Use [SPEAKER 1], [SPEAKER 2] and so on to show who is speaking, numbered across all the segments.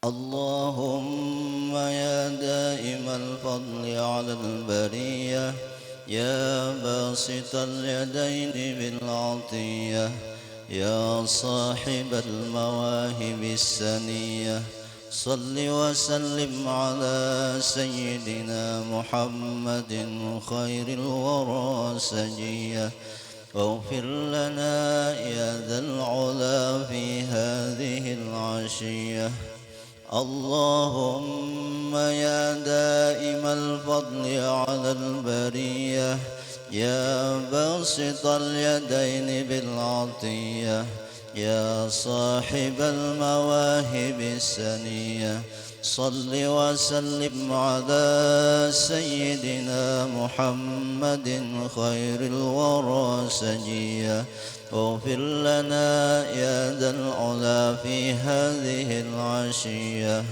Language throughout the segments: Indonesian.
[SPEAKER 1] اللهم يا دائم الفضل على البرية، يا باسط اليدين بالعطية، يا صاحب المواهب السنية، صل وسلم على سيدنا محمد خير الورى سجية. واغفر لنا يا ذا العلا في هذه العشية. اللهم يا دائم الفضل على البرية، يا باسط اليدين بالعطية، يا صاحب المواهب السنية، صل وسلم على سيدنا محمد خير الورى سجية. واغفر لنا يا ذا العلا في هذه العشية.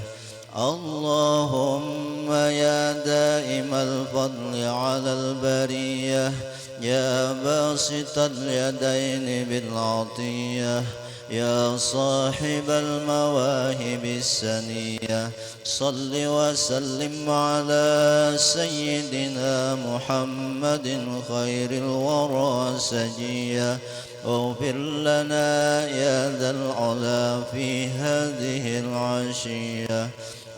[SPEAKER 1] اللهم يا دائم الفضل على البرية، يا باسط اليدين بالعطية، يا صاحب المواهب السنية، صل وسلم على سيدنا محمد خير الورى سجية. واغفر لنا يا ذا العلا في هذه العشية.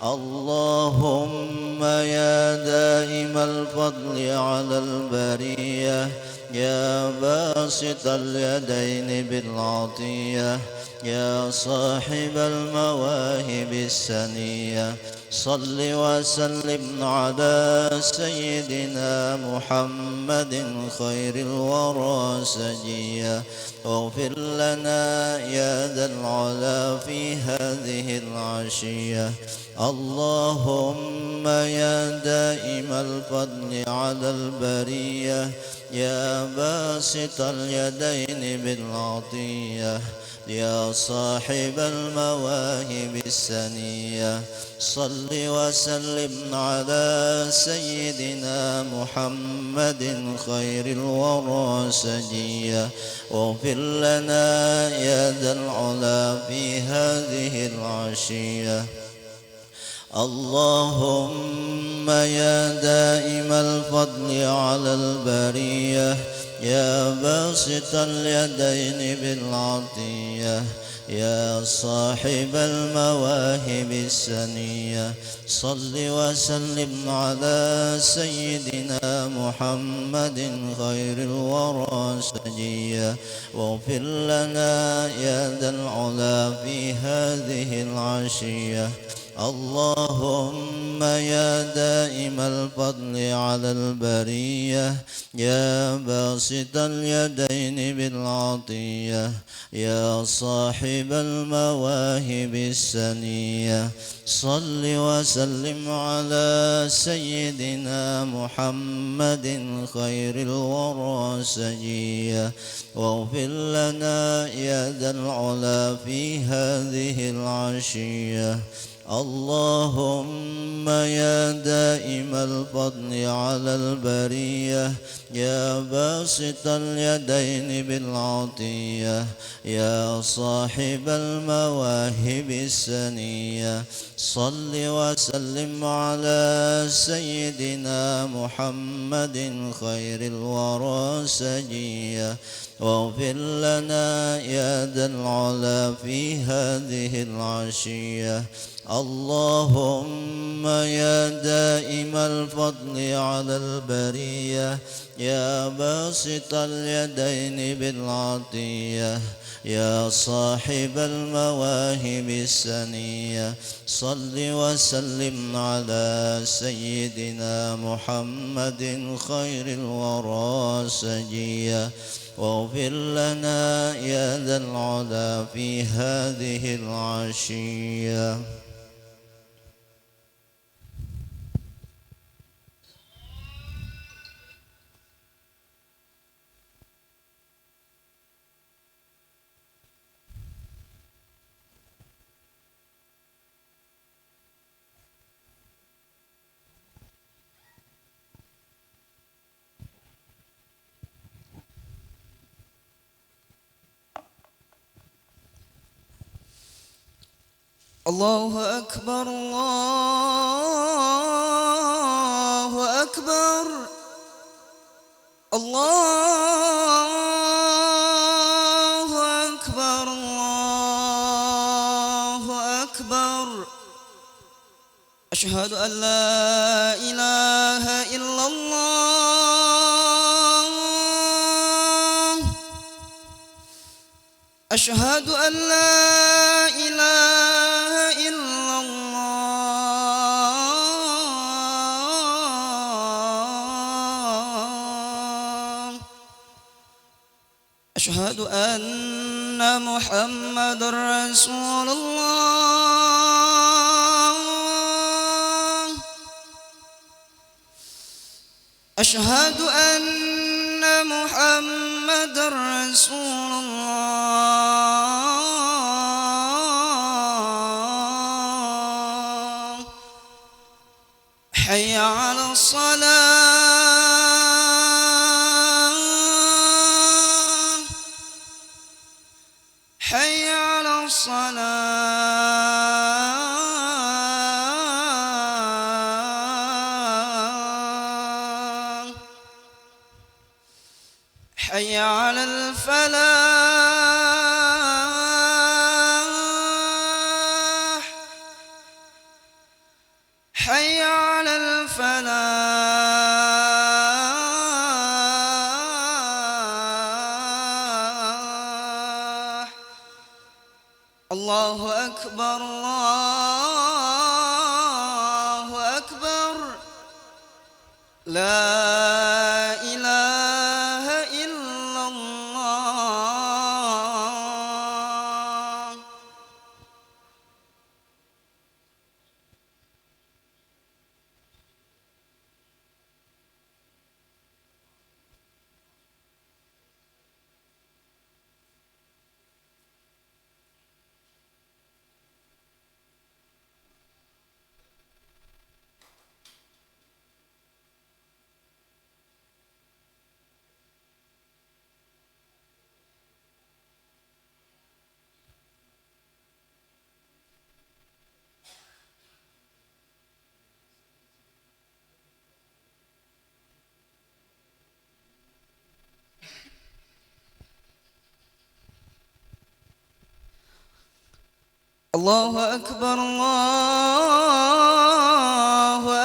[SPEAKER 1] اللهم يا دائم الفضل على البرية، يا باسط اليدين بالعطية، يا صاحب المواهب السنية، صل وسلم على سيدنا محمد خير الورى سجية. واغفر لنا يا ذا العلا في هذه العشية. اللهم يا دائم الفضل على البرية، يا باسط اليدين بالعطية، يا صاحب المواهب السنية، صل وسلم على سيدنا محمد خير الورى سجية. واغفر لنا يا ذا العلا في هذه العشية. اللهم يا دائم الفضل على البرية، يا باسط اليدين بالعطية، يا صاحب المواهب السنية، صل وسلم على سيدنا محمد خير الورى سجية. واغفر لنا يا ذا العلا في هذه العشية. اللهم يا دائم الفضل على البرية، يا باسط اليدين بالعطية، يا صاحب المواهب السنية، صل وسلم على سيدنا محمد خير الورى سجية. واغفر لنا يا ذا العلا في هذه العشية. اللهم يا دائم الفضل على البرية، يا باسط اليدين بالعطية، يا صاحب المواهب السنية، صل وسلم على سيدنا محمد خير الورى سجية. واغفر لنا يا ذا العلا في هذه العشية. اللهم يا دائم الفضل على البرية، يا باسط اليدين بالعطية، يا صاحب المواهب السنية، صل وسلم على سيدنا محمد خير الورى سجية. واغفر لنا يا ذا العلا في هذه العشية.
[SPEAKER 2] الله أكبر الله أكبر الله أكبر الله أكبر أشهد أن لا إله إلا الله أشهد أن لا إله إلا الله أشهد أن محمد رسول الله أشهد أن محمد رسول الله حي على الصلاة حي على الصلاة حي على الفلاح حي على الفلاح الله أكبر الله أكبر لا إله إلا الله الله أكبر الله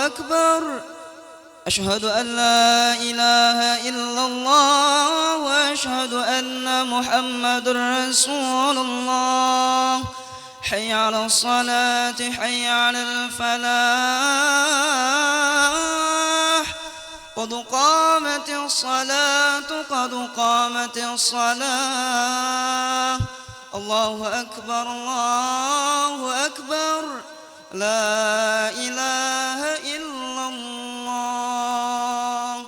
[SPEAKER 2] أكبر أشهد أن لا إله إلا الله وأشهد أن محمد رسول الله حي على الصلاة حي على الفلاح قد قامت الصلاة قد قامت الصلاة الله أكبر الله أكبر لا إله إلا الله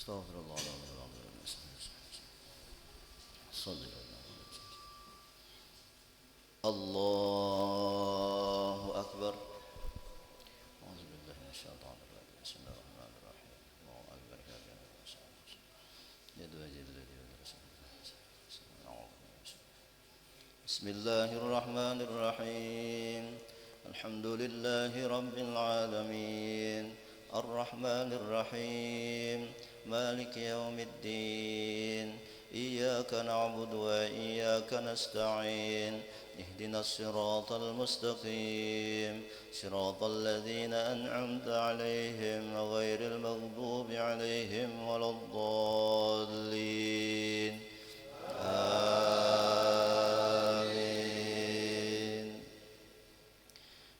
[SPEAKER 1] استغفر الله العظيم صلى الله أكبر أعوذ بالله من الشيطان الرجيم بسم الله الرحمن الرحيم الله أكبر بسم الله الرحمن الرحيم الحمد لله رب العالمين الرحمن الرحيم مالك يوم الدين إياك نعبد وإياك نستعين اهدنا الصراط المستقيم صراط الذين أنعمت عليهم غير المغضوب عليهم ولا الضالين آمين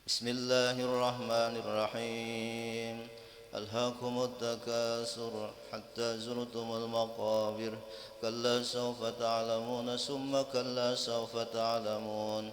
[SPEAKER 1] بسم الله الرحمن الرحيم ألهاكم التكاثر حتى زرتم المقابر كلا سوف تعلمون ثم كلا سوف تعلمون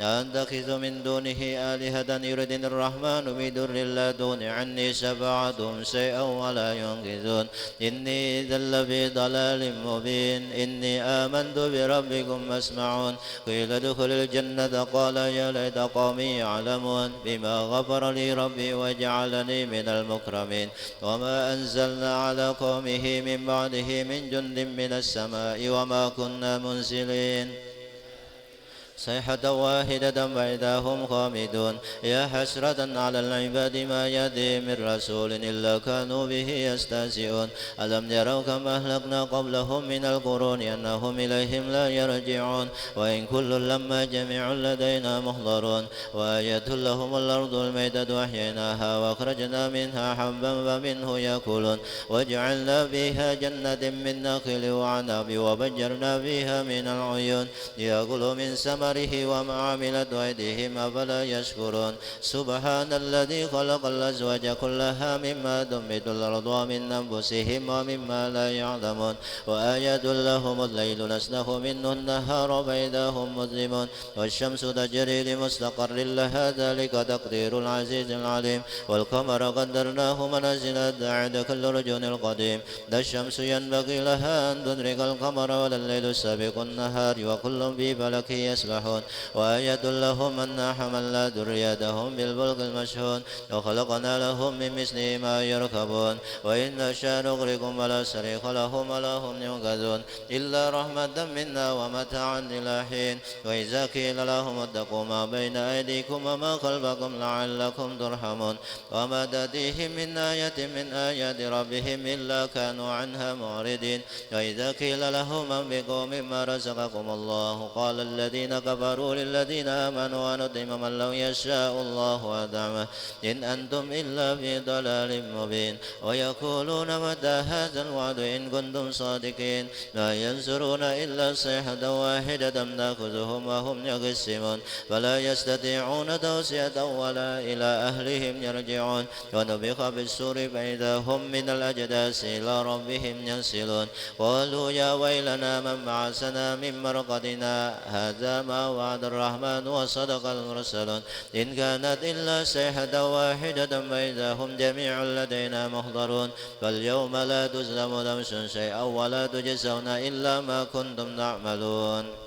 [SPEAKER 1] أتخذ من دونه آلهة يردني الرحمن بدر لا تغن عني شفاعتهم شيئا ولا ينقذون إني إذا لفي ضلال مبين إني آمنت بربكم فاسمعون قيل ادخل الجنة قال يا ليت قومي يعلمون بما غفر لي ربي وجعلني من المكرمين وما أنزلنا على قومه من بعده من جند من السماء وما كنا منزلين صيحة واحدة فإذا هم خامدون يا حسرة على العباد ما يأتي من رسول إلا كانوا به يستهزئون ألم يروا كم أهلكنا قبلهم من القرون أنهم إليهم لا يرجعون وإن كل لما جميع لدينا محضرون وآية لهم الأرض الميتة أحييناها وأخرجنا منها حبا فمنه يأكلون وجعلنا فيها جنة من نخيل وعنب وفجرنا فيها من العيون ليأكلوا من ثمره وما عملت أيديهم أفلا يشكرون سبحان الذي خلق الأزواج كلها مما تنبت الأرض ومن أنفسهم ومما لا يعلمون وآية لهم الليل نسلخ منه النهار فإذا هم مظلمون والشمس تجري لمستقر لها ذلك تقدير العزيز العليم والقمر قدرناه منازل داعد كل رجل القديم لا الشمس ينبغي لها أن تدرك القمر ولا الليل سابق النهار وكل في فلك يسبحون وآية لهم أنا حملنا ذريتهم بالفلك المشحون وخلقنا لهم من مثله ما يركبون وإن نشاء نغرقهم ولا صريخ لهم ولا هم ينقذون إلا رحمة منا ومتاعا إلى حين وإذا قيل لهم اتقوا ما بين أيديكم وما خلفكم لعلكم ترحمون وما تأتيهم من آية من آيات ربهم إلا كانوا عنها معرضين وإذا قيل لهم أنفقوا مما رزقكم الله قال الذين كفروا للذين آمنوا ونطعم من لو يشاء الله أطعمه إن أنتم إلا في ضلال مبين ويقولون متى هذا الوعد إن كنتم صادقين لا ينصرون إلا صيحة واحدة تأخذهم وهم يقسمون فلا يستطيعون توصية ولا إلى أهلهم يرجعون ونفخ بالسور فإذا هم من الأجداث إلى ربهم ينسلون قالوا يا ويلنا من بعثنا من مرقدنا هذا ما وعد الرحمن وصدق المرسلون إن كانت إلا صيحة واحدة فإذا هم جميع لدينا محضرون فاليوم لا تظلم نفس شيئا ولا تجزون إلا ما كنتم تعملون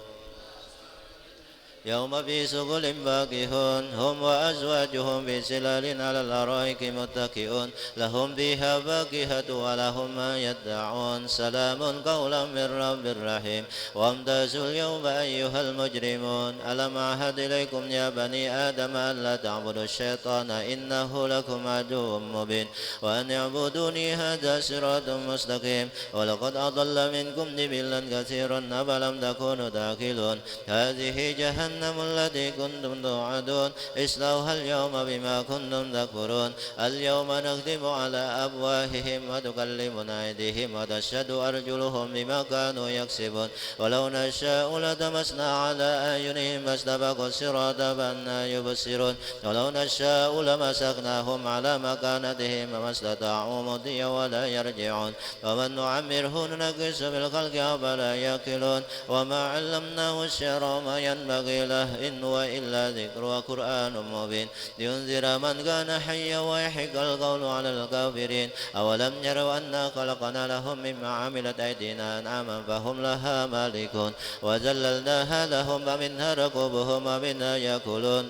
[SPEAKER 1] يوم في سبل فاكهون هم وأزواجهم في سلال على الأرائك متكئون لهم فيها فاكهة ولهم ما يدعون سلام قولا من رب رحيم وامتازوا اليوم أيها المجرمون ألم أعهد إليكم يا بني آدم ألا تعبدوا الشيطان إنه لكم عدو مبين وأن اعبدوني هذا صراط مستقيم ولقد أضل منكم جبلا كثيرا أفلم تكونوا تأكلون هذه جهنم التي كنتم توعدون اصلوها اليوم بما كنتم تكفرون اليوم نختم على أفواههم وتكلمنا أيديهم وتشهد أرجلهم بما كانوا يكسبون ولو نشاء لطمسنا على أعينهم فاستبقوا الصراط فأنى يبصرون ولو نشاء لمسخناهم على مكانتهم فما استطاعوا مضيا ولا يرجعون ومن نعمره ننقص في الخلق أفلا يعقلون وما علمناه الشعر وما ينبغي له إن هو إلا ذكر وقرآن مبين لينذر من كان حيا ويحق القول على الكافرين أولم يروا أنا خلقنا لهم مما عملت أيدينا أنعاما فهم لها مالكون وذللناها لهم فمنها ركوبهم ومنها يأكلون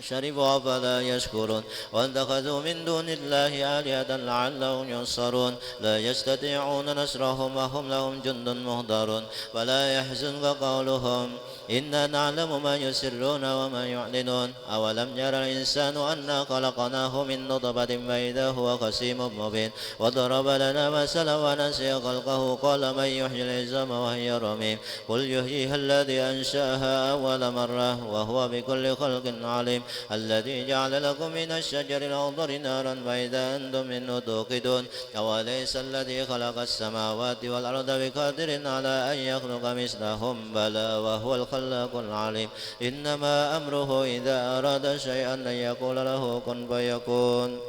[SPEAKER 1] شربوا فلا يشكرون واتخذوا من دون الله آلهة لعلهم ينصرون لا يستطيعون نصرهم وهم لهم جند مهدرون ولا يحزنك قولهم إنا نعلم ما يسرون وما يعلنون أولم يرى الإنسان أنا خلقناه من نطفة فإذا هو خصيم مبين وضرب لنا مثلا ونسي خلقه قال من يحيي العظام وهي رميم قل يحييها الذي أنشأها أول مرة وهو بكل خلق عليم الذي جعل لكم من الشجر الأخضر نارا فإذا أنتم منه توقدون أوليس الذي خلق السماوات والأرض بقادر على أن يخلق مثلهم بلى وهو الخلاق العليم إنما أمره إذا أراد شيئا أن يقول له كن فيكون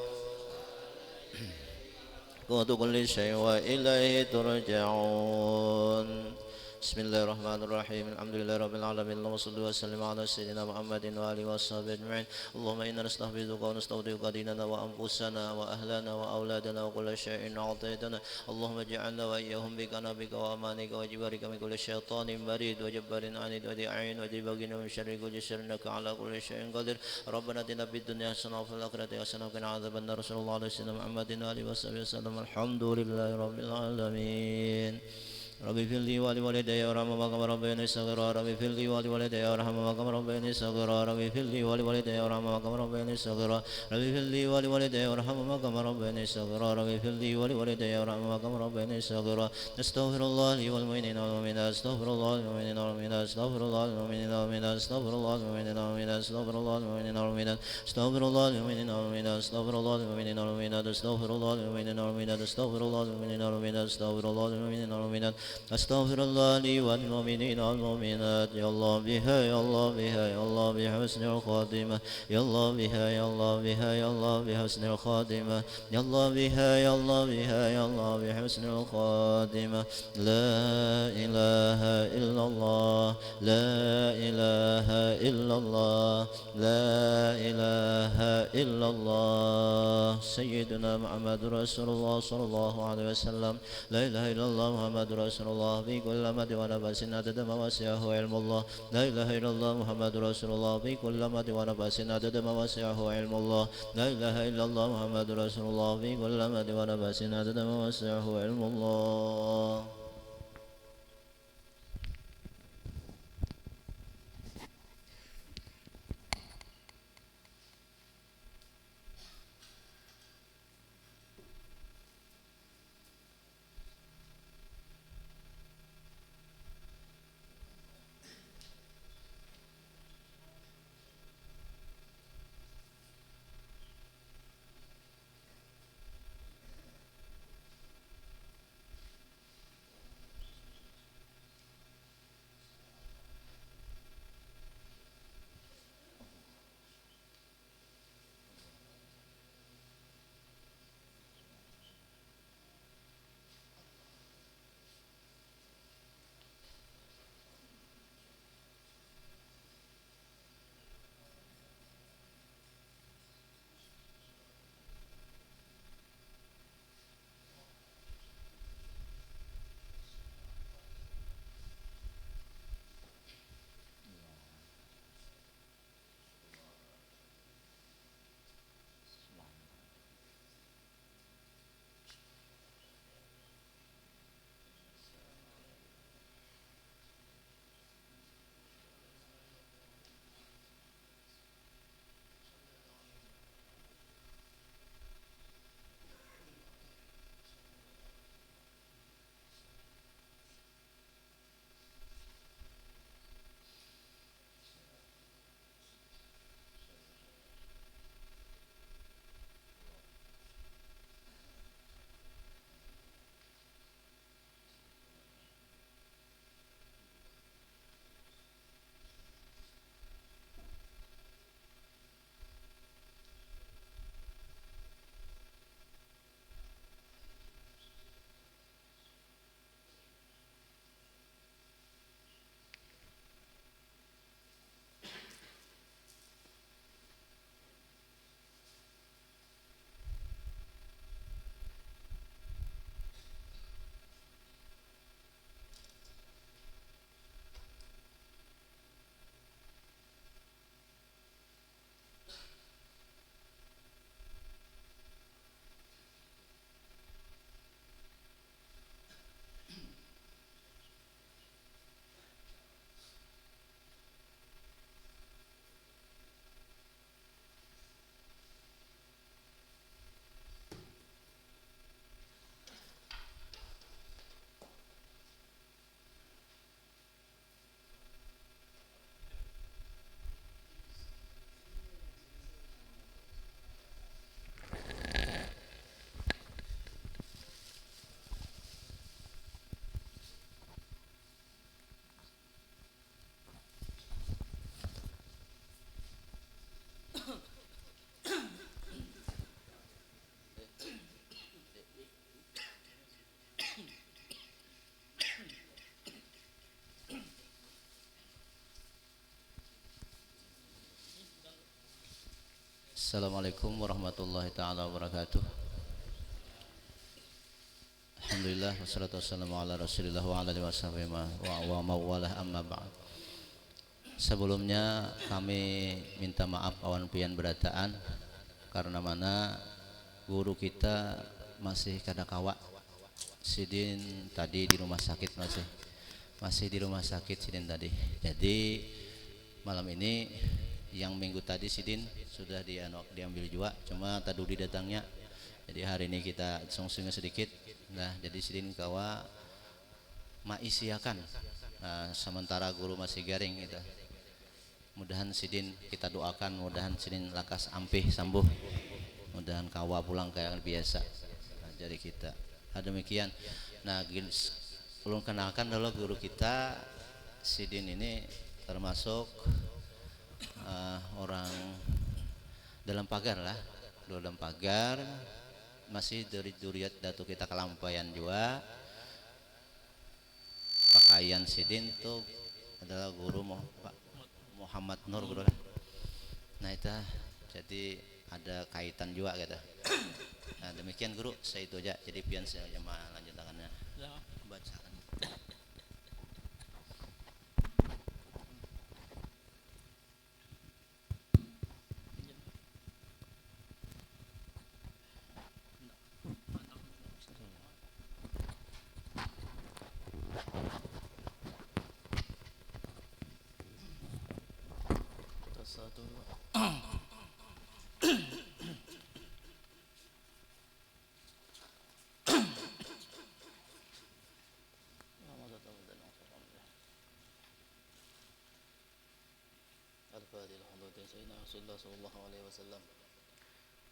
[SPEAKER 1] قوت كل شيء وإليه ترجعون بسم الله الرحمن الرحيم الحمد لله رب العالمين اللهم صل وسلم على سيدنا محمد وآله وصحبه أجمعين اللهم إنا نستحفظك ونستودعك ديننا وأنفسنا وأهلنا وأولادنا وكل شيء أعطيتنا اللهم اجعلنا وإياهم بك وأمانك وجبارك من كل شيطان مريد وجبار عنيد وذي عين وذي بغي من شر كل شر إنك على كل شيء قدير ربنا آتنا في الدنيا حسنة وفي الآخرة حسنة وقنا عذاب النار صلى الله عليه وسلم محمد وآله وصحبه وسلم الحمد لله رب العالمين ربي اغفر لي ولوالدي وارحمهما كما ربياني صغيرا ربي اغفر لي ولوالدي وارحمهما كما ربياني صغيرا ربي اغفر لي ولوالدي وارحمهما كما ربياني صغيرا ربي اغفر لي ولوالدي وارحمهما كما ربياني صغيرا ربي اغفر لي ولوالدي وارحمهما كما ربياني صغيرا استغفر الله لي والمؤمنين والمؤمنات استغفر الله للمؤمنين والمؤمنات استغفر الله للمؤمنين والمؤمنات استغفر الله للمؤمنين والمؤمنات استغفر الله للمؤمنين والمؤمنات استغفر الله للمؤمنين والمؤمنات استغفر الله للمؤمنين والمؤمنات استغفر الله للمؤمنين والمؤمنات استغفر الله للمؤمنين والمؤمنات استغفر الله للمؤمنين والمؤمنات أستغفر الله لي والمؤمنين والمؤمنات يا الله بها يا الله بها يا الله بحسن الخاتمة يا الله بها يا الله بها يا الله بحسن الخاتمة يا الله بها يا الله بها يا الله بحسن الخاتمة لا إله إلا الله لا إله إلا الله لا إله إلا الله سيدنا محمد رسول الله صلى الله عليه وسلم لا إله إلا الله محمد رسول الله في كل مد ونفس عدد ما وسعه علم الله لا إله إلا الله محمد رسول الله في كل مد ونفس عدد ما وسعه علم الله لا إله إلا الله محمد رسول الله في كل مد ونفس عدد ما وسعه علم الله Assalamualaikum warahmatullahi taala wabarakatuh. Alhamdulillah wassalatu wassalamu ala Rasulillah wa ala alihi washabihi wa mawalah amma ba'd. Sebelumnya kami minta maaf awan pian berataan karena mana guru kita masih kada kawa. Sidin tadi di rumah sakit masih di rumah sakit Sidin tadi. Jadi malam ini yang minggu tadi Sidin sudah diambil juga, cuma taduli datangnya. Jadi hari ini kita sungsungnya sedikit. Nah, jadi Sidin kawa maisiakan. Nah, sementara guru masih garing kita. Mudahan Sidin kita doakan, mudahan Sidin lakas ampih sambuh. Mudahan kawa pulang kayak biasa. Nah, jadi kita. Demikian. Nah, belum kenalkan dulu guru kita. Sidin ini termasuk orang dalam pagar lah, dalam pagar, masih dari duriat datu kita kelampayan juga. Pakaian Sidin tuh adalah guru Pak Muhammad Nur guru. Nah itu jadi ada kaitan juga gitu. Nah demikian guru, saya itu aja. Jadi pian saya lanjutakannya bacakan. Sayyidina Rasulullah sallallahu alaihi wasallam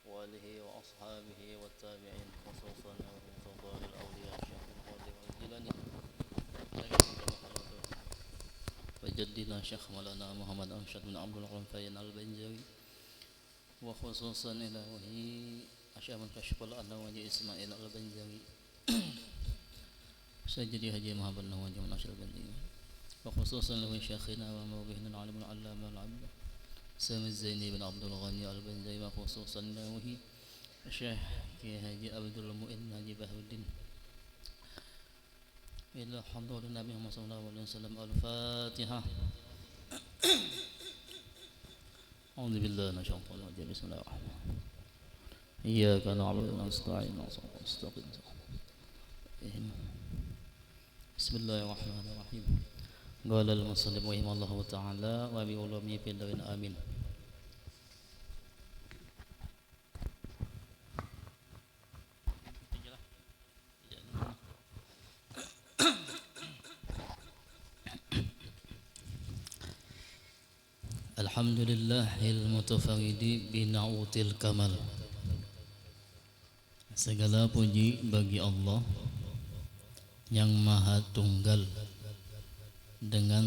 [SPEAKER 1] wa alihi wa ashabihi wa tabi'in wa sawfana wa fadhil awliya Syekh Qadir al-Jilani wa jaddina Syekh Maulana Muhammad Arsyad bin Abdul Qayyim al-Banjawi wa khususan ila wahi Asyaman Kashful An-Nawaji Ismail al-Banjawi Sayyidi Haji Muhammad Nawaji Al-Banjawi wa khususan lahu Syekhina wa mawbihna al-alim al-allama al-abd Sami Zaini bin Abdul Ghani Al-Banjawi wa khususan nawahi Syekh Ki Haji Abdul Mu'in Haji Bahuddin ila hadratin Nabi Muhammad sallallahu alaihi wasallam. Al-Fatihah. A'udzu billahi minasy syaithanir rajim. Bismillahirrahmanirrahim. Iyyaka na'budu wa nasta'inu mustaqim. Bismillahirrahmanirrahim. Qala al-muslim wa himallahu ta'ala wa bi ulumi fil dawin amin. Alhamdulillahil mutafarridi bina'util kamal. Segala puji bagi Allah yang maha tunggal dengan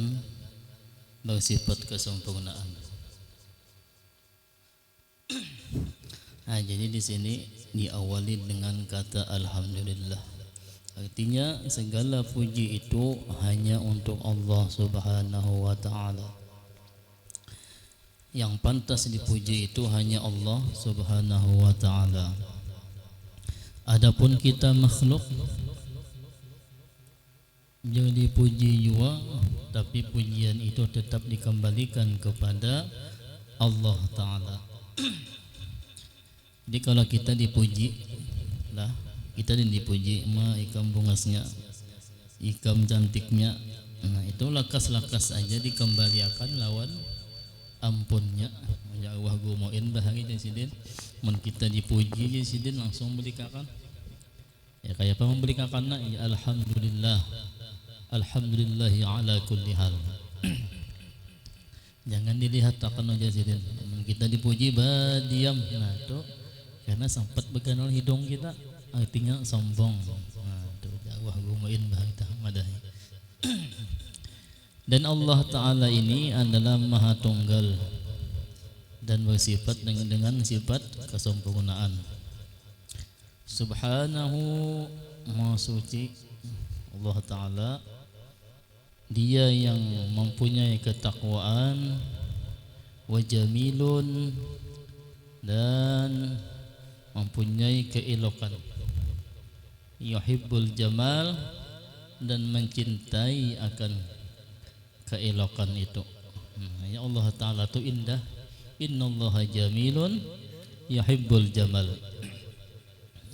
[SPEAKER 1] bersifat kesempurnaan. Nah, jadi di sini diawali dengan kata alhamdulillah. Artinya segala puji itu hanya untuk Allah Subhanahu wa taala. Yang pantas dipuji itu hanya Allah Subhanahu wa taala. Adapun kita makhluk jangan dipuji juga, tapi pujian itu tetap dikembalikan kepada Allah Ta'ala. Jadi kalau kita dipuji lah, kita dipuji ikam bungasnya, ikam cantiknya, nah itu lakas-lakas aja dikembalikan lawan ampunnya. Ya Allah gumoin bahari di sidin, mun kita dipuji di sidin langsung belikan. Ya kayak apa membelikan ya alhamdulillah. Alhamdulillahi ala kulli hal. Jangan dilihat akan aja sidin. Kita dipuji diam. Nah itu karena sempat beganol hidung kita, artinya sombong. Nah itu Allah gumoin bahari madahi. Dan Allah Ta'ala ini adalah maha tunggal dan bersifat dengan sifat kesempurnaan. Subhanahu maha suci Allah Ta'ala, Dia yang mempunyai ketakwaan, wa jamilun,
[SPEAKER 3] dan mempunyai keelokan. Yuhibbul jamal, dan mencintai akan keelokan itu. Ya Allah Ta'ala itu indah. Innallaha jamilun yuhibbul jamal.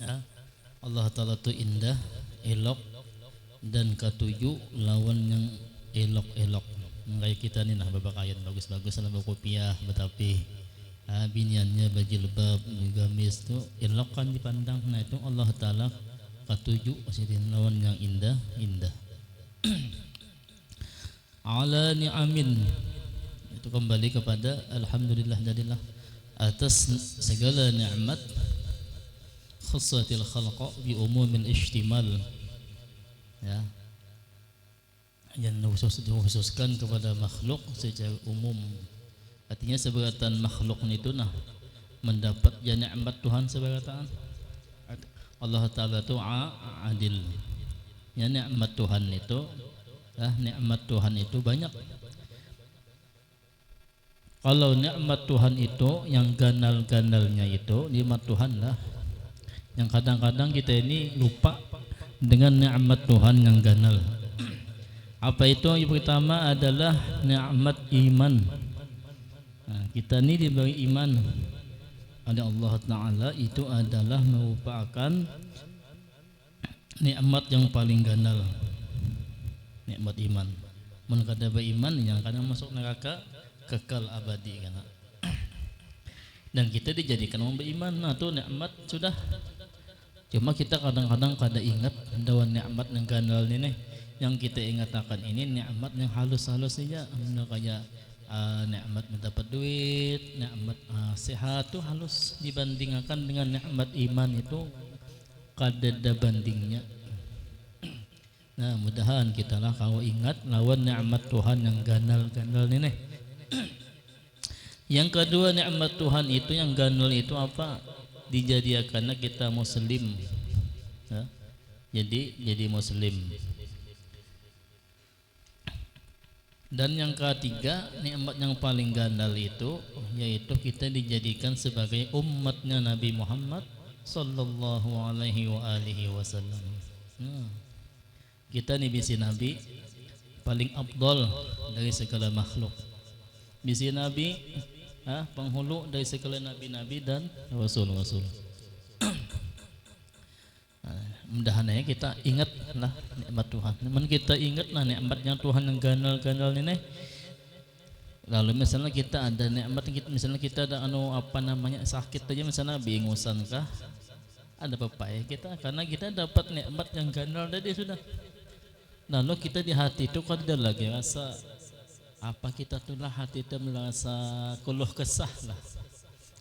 [SPEAKER 3] Ya, Allah Ta'ala itu indah, elok, dan ketujuh lawan yang elok-elok. Kayak kita ni nah babakayan bagus-bagus dalam kopiah, betapi biniannya bajilbab, gamis tu elok kan dipandang. Nah itu Allah Ta'ala ketujuh sidin lawan yang indah-indah. Ala ni'amin, itu kembali kepada alhamdulillah jadilah atas segala nikmat. Khussatil khalqa bi umumil ihtimal, ya, yang dikhususkan kepada makhluk secara umum. Artinya seberatan makhluk itu nah mendapat ya nikmat Tuhan seberatan. Allah Ta'ala itu adil. Ya nikmat Tuhan itu, nikmat Tuhan itu banyak. Kalau nikmat Tuhan itu yang ganal-ganalnya itu nikmat Tuhan lah. Yang kadang-kadang kita ini lupa dengan nikmat Tuhan yang ganal. Apa itu? Yang pertama adalah nikmat iman. Nah, kita ini diberi iman oleh Allah Ta'ala, itu adalah merupakan nikmat yang paling ganal. Nikmat iman. Mun kada beriman yang kadang masuk neraka kekal abadi kan. Dan kita dijadikan orang beriman. Nah tu nikmat sudah. Cuma kita kadang-kadang kada ingat dawan nikmat yang ganal ini. Yang kita ingat akan ini nikmat yang halus-halus saja. Kayak nikmat mendapat duit, nikmat sehat tu halus dibandingkan dengan nikmat iman itu kada ada bandingnya. Nah, mudahan kita lah kalau ingat lawan nikmat Tuhan yang ganal-ganal ini. Yang kedua nikmat Tuhan itu yang ganal itu apa? Dijadikannya kita muslim. Ya. Jadi muslim. Dan yang ketiga nikmat yang paling ganal itu yaitu kita dijadikan sebagai umatnya Nabi Muhammad sallallahu alaihi wa alihi wasallam. Kita ni bisi Nabi paling afdal dari segala makhluk. Bisi Nabi penghulu dari segala nabi-nabi dan rasul-rasul. Mudah-mudahan kita ingatlah nikmat Tuhan. Namun kita ingatlah nikmatnya Tuhan yang ganal-ganal ini. Lalu misalnya kita ada nikmat, misalnya kita ada sakit aja misalnya bingusan kah? Ada apa ya kita? Karena kita dapat nikmat yang ganal tadi sudah. Lalu kita di hati itu kan ada lagi rasa apa kita tuh lah hati itu merasa keluh kesah lah.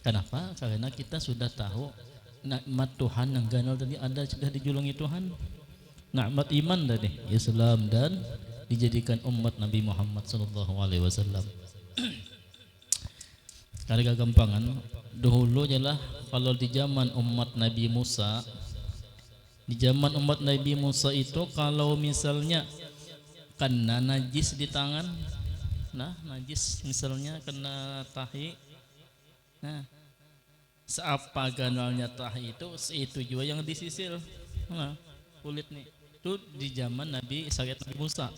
[SPEAKER 3] Kenapa? Karena kita sudah tahu nikmat Tuhan yang ganal tadi ada sudah dijulungi Tuhan. Nikmat iman tadi Islam dan dijadikan umat Nabi Muhammad sallallahu alaihi wasallam. Karena gampangan dahulu jelah kalau di zaman umat Nabi Musa, di zaman umat Nabi Musa itu kalau misalnya kena najis di tangan, najis misalnya kena tahi, seapa ganalnya tahi itu juga yang disisil kulit nih itu di zaman Nabi syariat Nabi Musa.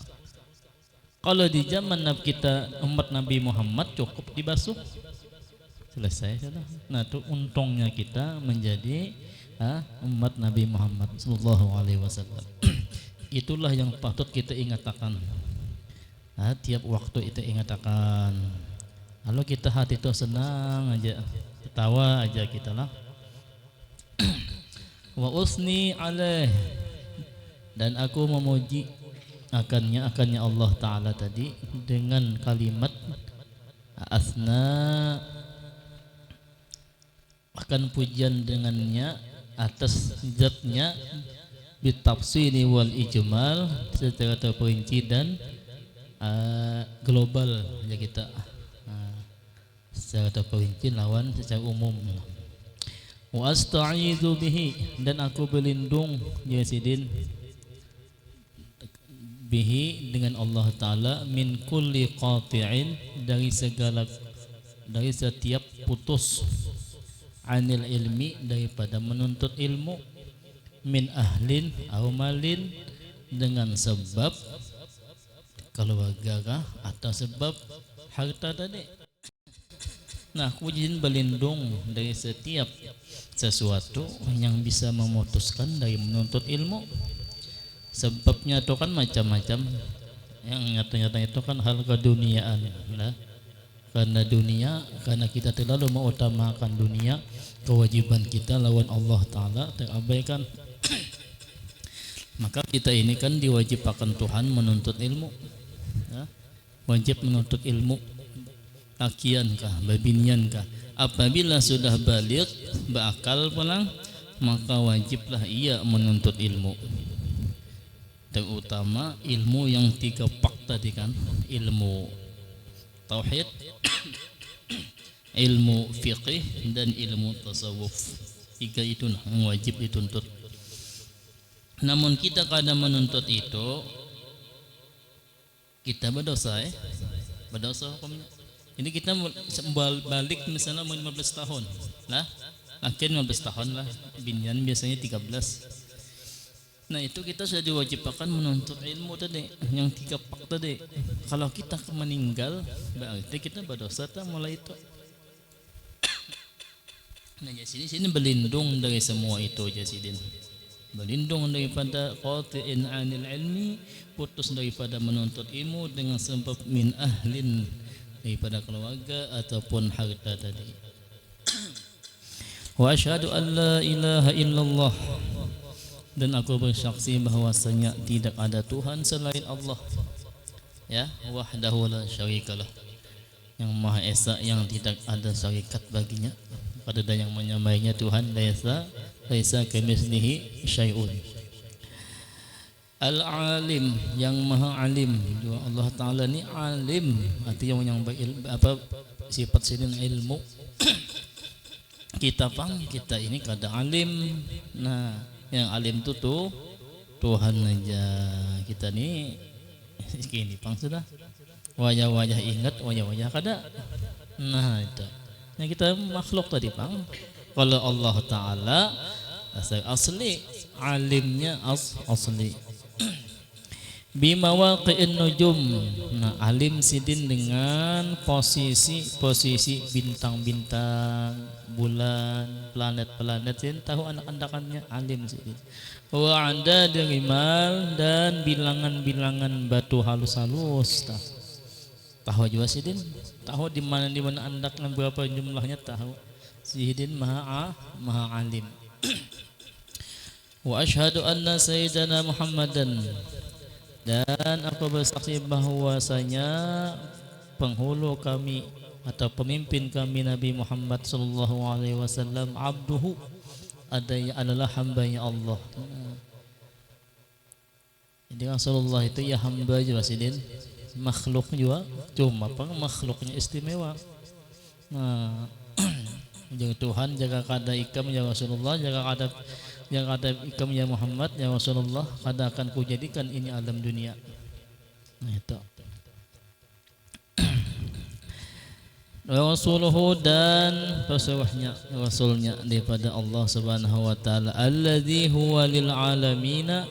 [SPEAKER 3] Kalau di zaman kita umat Nabi Muhammad cukup dibasuh selesai sudah. Nah itu untungnya kita menjadi umat Nabi Muhammad sallallahu alaihi wasallam. Itulah yang patut kita ingatakan. Tiap waktu itu ingatakan. Kalau kita hati itu senang aja, ketawa aja kita lah. Wa usni alaih, dan aku memuji akannya Allah Ta'ala tadi dengan kalimat asna, akan pujian dengannya atas zatnya bitafsili wal ijmal secara terperinci dan global ya kita secara terperinci lawan secara umum. Wa asta'idzu bihi, dan aku berlindung ya sidin bihi dengan Allah Ta'ala min kulli qati'in, dari setiap putus anil ilmi, daripada menuntut ilmu, min ahlin au malin, dengan sebab keluarga atau sebab harta tadi. Nah, aku izin berlindung dari setiap sesuatu yang bisa memutuskan dari menuntut ilmu. Sebabnya itu kan macam-macam. Yang nyata-nyata itu kan hal keduniaan, nah. Karena dunia, karena kita terlalu mengutamakan dunia, kewajiban kita lawan Allah Ta'ala terabaikan. Maka kita ini kan diwajibkan Tuhan menuntut ilmu, ya. Wajib menuntut ilmu, lakiankah, babiniankah. Apabila sudah balik, berakal pulang, maka wajiblah ia menuntut ilmu, terutama ilmu yang 3 pak tadi kan, ilmu tauhid, ilmu fiqih, dan ilmu tasawuf. 3 itu yang wajib dituntut. Namun kita kadang menuntut itu kita berdosa, berdosa hukumnya. Ini kita balik misalnya 15 tahun lah, akhirnya 15 tahun lah, binian biasanya 13. Nah itu kita sudah diwajibkan menuntut ilmu tadi, yang 3 pak tadi. Kalau kita meninggal, berarti kita berdosa tak mulai itu. Nah sini berlindung dari semua itu jasidin. Berlindung daripada qati'in anil ilmi, putus daripada menuntut ilmu dengan sebab min ahlin, daripada keluarga ataupun harta tadi. Wa asyhadu an la ilaha illallah, dan aku bersaksi bahwasanya tidak ada Tuhan selain Allah, ya, wahdahu la syarikalah, yang maha esa, yang tidak ada syarikat baginya. Pada yang menyamainya Tuhan, laisa kamitslihi syai'un. Al-alim, yang maha alim. Allah Ta'ala ni alim, artinya yang sifat sini ilmu. Kita ini kada alim. Nah, yang alim itu tuh Tuhan aja. Kita nih gini pang sudah, wajah-wajah ingat, wajah-wajah kada. Nah itu, nah kita makhluk tadi pang. Kalau Allah Ta'ala asli, alimnya asli. Bimawaqi'in nujum. Nah alim sidin dengan posisi bintang-bintang, bulan, planet-planet, sidin tahu anak-anakannya, alim sidin. Wa ada derimal, dan bilangan-bilangan batu halus-halus tahu juga sidin, tahu di mana andaknya berapa jumlahnya, tahu. Sidin maha alim. Wa asyhadu anna sayyidana Muhammadan, dan aku bersaksi bahwasanya penghulu kami atau pemimpin kami Nabi Muhammad sallallahu alaihi wasallam abduhu, adalah hambanya Allah. Jadi Rasulullah itu ya hamba juga sidin, makhluk juga, cuma makhluknya istimewa. Nah, jaga Tuhan, jaga kada ikam ya Rasulullah, jaga kada ikam ya Muhammad ya Rasulullah, kada akan kujadikan ini alam dunia. Nah itu. Rasuluhu, dan rasulnya daripada Allah Subhanahu wa taala, alladzi huwa lil alamina,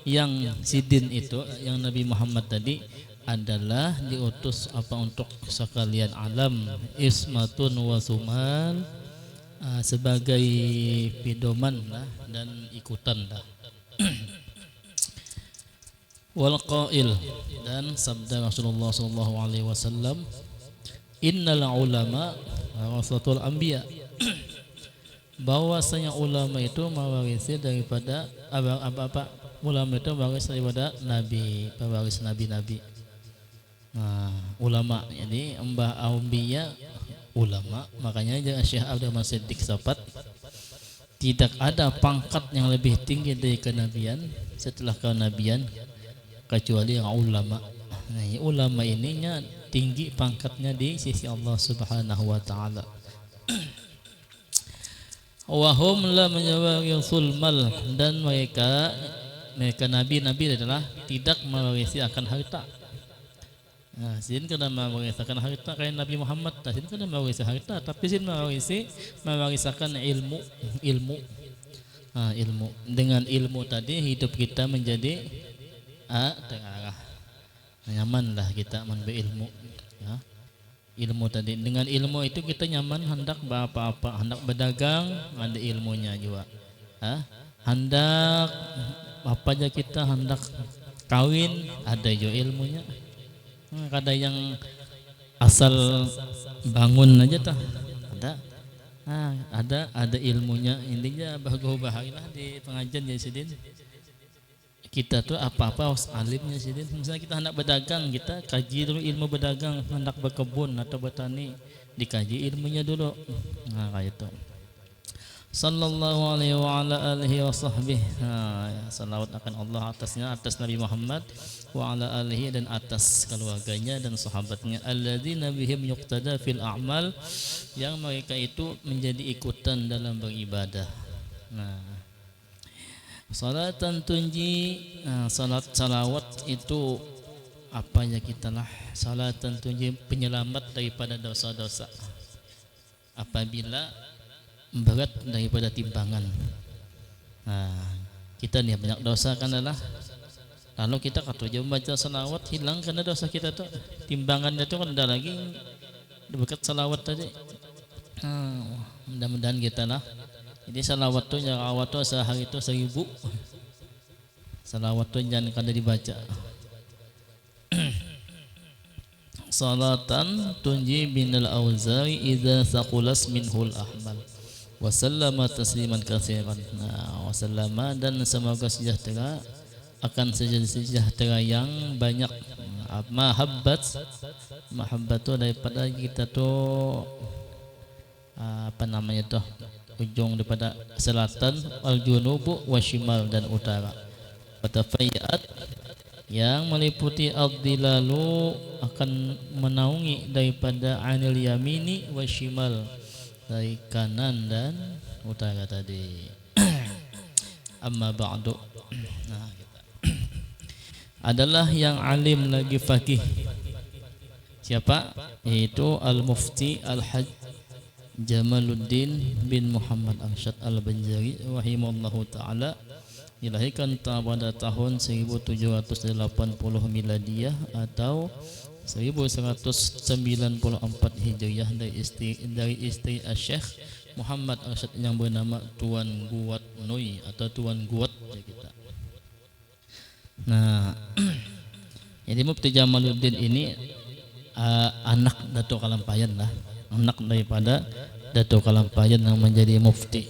[SPEAKER 3] yang sidin itu yang Nabi Muhammad tadi adalah diutus untuk sekalian alam, ismatun wa sumal, sebagai pedoman lah dan ikutan lah. Wal qail, dan sabda Rasulullah sallallahu alaihi wasallam, innal ulama warasatul anbiya, bahwasanya ulama itu mewarisi daripada ulama itu mewaris daripada nabi, pewaris nabi-nabi. Nah, ulama jadi mbah anbiya ulama, makanya jangan Syekh Abdul Siddiq Sapat, tidak ada pangkat yang lebih tinggi dari kenabian setelah kenabian kecuali yang ulama. Nah, ulama ininya tinggi pangkatnya di sisi Allah Subhanahu wa taala. Wahum la mewarithul mal, dan mereka nabi-nabi adalah tidak mewarisi akan harta. Nah, sin kada mawarisakan harta kaya Nabi Muhammad, sin kada mawarisi harta, tapi sin mewarisakan ilmu, ilmu. Ilmu. Dengan ilmu tadi hidup kita menjadi terarah. Nyamanlah kita mengambil ilmu. Ya. Ilmu tadi, dengan ilmu itu kita nyaman hendak apa-apa, hendak berdagang ada ilmunya juga. Hendak apa aja kita hendak kawin ada juga ilmunya. Kada yang asal bangun aja tah ada ilmunya. Intinya bahagialah di pengajian ya sidin. Kita tuh apa-apa harus alimnya sidin. Misalnya kita hendak berdagang, kita kaji dulu ilmu berdagang. Hendak berkebun atau bertani, dikaji ilmunya dulu. Nah kayak itu. Sallallahu alaihi wa ala alihi wa sahbihi. Salawat akan Allah atasnya, atas Nabi Muhammad wa ala alihi, dan atas keluarganya dan sahabatnya, alladzina bihim yuqtada fil a'mal, yang mereka itu menjadi ikutan dalam beribadah. Salatan tunji, salawat itu apa ya kita lah, salatan tunji penyelamat daripada dosa-dosa apabila berat daripada timbangan. Kita nih banyak dosa kan adalah, lalu kita kata jauh baca salawat hilang karena dosa kita tuh timbangannya tuh kan ada lagi dekat salawat tadi. Mudah-mudahan kita lah. Jadi salawat tuh yang awal tuh sehari itu 1000. Salawat tuh jangan kada dibaca. Salatan tunji binal auzari idza saqulas minhul ahmal. Wasallama tasliman katsiran. Wasallama, dan semoga sejahtera akan sejahtera yang banyak. Mahabbat itu daripada kita tuh apa namanya tuh ujung daripada selatan, al junubu washimal, dan utara. Patafayat yang meliputi ad-dilalu akan menaungi daripada anil yamini washimal, dari kanan dan utara tadi. Amma ba'du. Adalah yang alim lagi faqih. Siapa? Yaitu al-mufti al-hajj Jamaluddin bin Muhammad Arsyad al-Banjari rahimahullahu ta'ala, dilahirkan pada tahun 1780 miladiyah atau 1194 Hijriah dari istri Syekh Muhammad Arsyad yang bernama Tuan Guat Noi atau Tuan Guat kita. Jadi Mufti Jamaluddin ini anak Datuk Kalampayan lah, anak daripada Datuk Kalampayan yang menjadi mufti.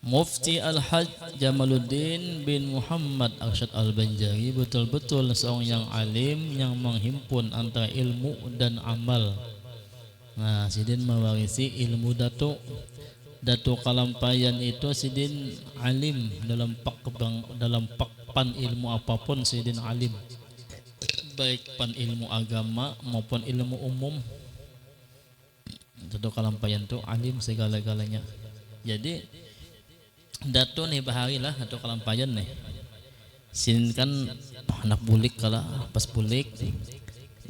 [SPEAKER 3] Mufti Al-Hajj Jamaluddin bin Muhammad Arsyad Al-Banjari betul-betul seorang yang alim yang menghimpun antara ilmu dan amal. Sidin mewarisi ilmu Datuk Kalampayan itu. Sidin alim dalam pan ilmu apapun. Sidin alim baik pan ilmu agama maupun ilmu umum. Datuk Kalampayan itu alim segala-galanya. Jadi Datuk nih bahari lah Datuk Kalampayan nih. Sin kan anak bulik kala pas bulik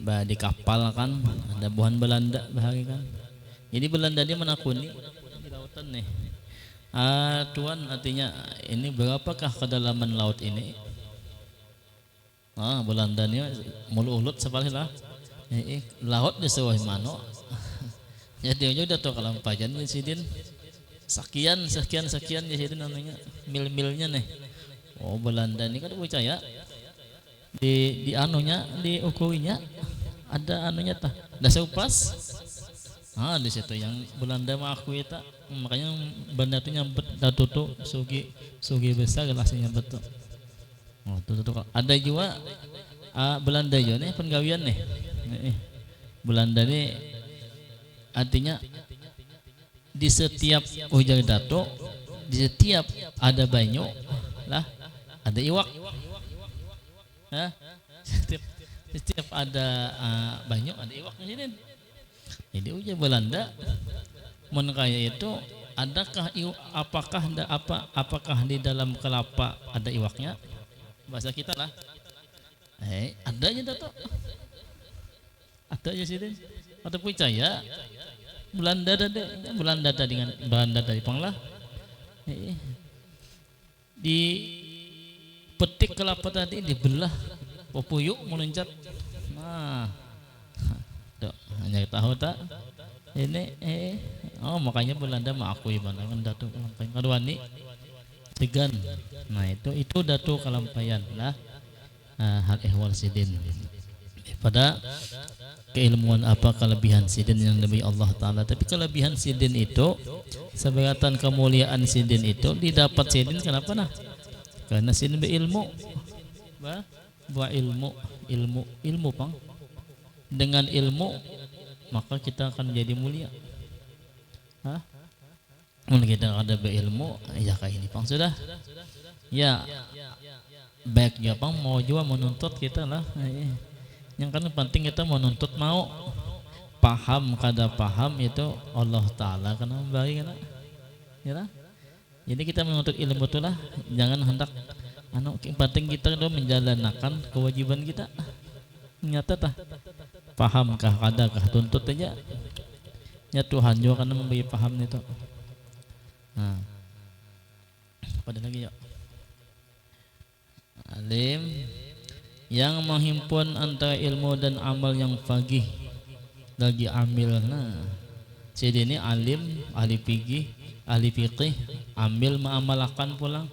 [SPEAKER 3] di kapal kan ada buhan Belanda bahari kan. Jadi Belanda dia menakuni di lautan nih. Tuan artinya ini berapakah kedalaman laut ini? Belanda ni mulu ulut sepalih lah. Laut di sawah mano. Jadi aja Datuk Kalampayan ni sidin. Sekian jadi namanya mil-milnya nih. Belanda ini kan percaya di anunya, di ukurinya ada anunya tah. Dah seupas. Di situ yang Belanda mengakui tak. Makanya Belanda itu nyambet Datuk tu sugi besar kelasnya betul. Tuh. Ada juga Belanda juga nih penggawian nih. Belanda nih artinya di setiap ujung Datuk, di setiap ada banyu lah ada iwak. Setiap ada banyu ada iwaknya. Jadi ujung Belanda menkaya itu apakah di dalam kelapa ada iwaknya? bahasa kita lah. Adanya Dato. Adanya Sidin. Atau percaya Belanda dengan Belanda dari Panglah. Di petik kelapa tadi dibelah, popuyuk meluncat. Nah, tuh, hanya tahu tak? Ini makanya Belanda mengakui mana kan Datuk Kalampayan. Kedua ni Tegan. Nah itu Datuk Kalampayan lah. Hal ehwal Sidin. Pada keilmuan apa kelebihan Sidin yang demi Allah Ta'ala. Tapi kelebihan Sidin itu, sebagaitan kemuliaan Sidin itu didapat Sidin kenapa nah? Karena Sidin berilmu. Buat ilmu pang. Dengan ilmu maka kita akan menjadi mulia. Kalau kita ada berilmu, ya kayak ini pang sudah. Ya, baiknya pang mau juga menuntut kita lah. Yang kan penting kita menuntut mau paham kada paham itu Allah Ta'ala karena baik kan. Ya. Jadi kita menuntut ilmu itulah, jangan hendak penting kita do menjalankan kewajiban kita. Nyata tah. Pahamkah kadakah tuntut aja. Ya Tuhan juga karena memberi paham itu. Nah. Pada lagi ya. Alim yang menghimpun antara ilmu dan amal yang fagih lagi amil. Nah, jadi ini alim, ahli fikih, ambil mengamalkan pulang.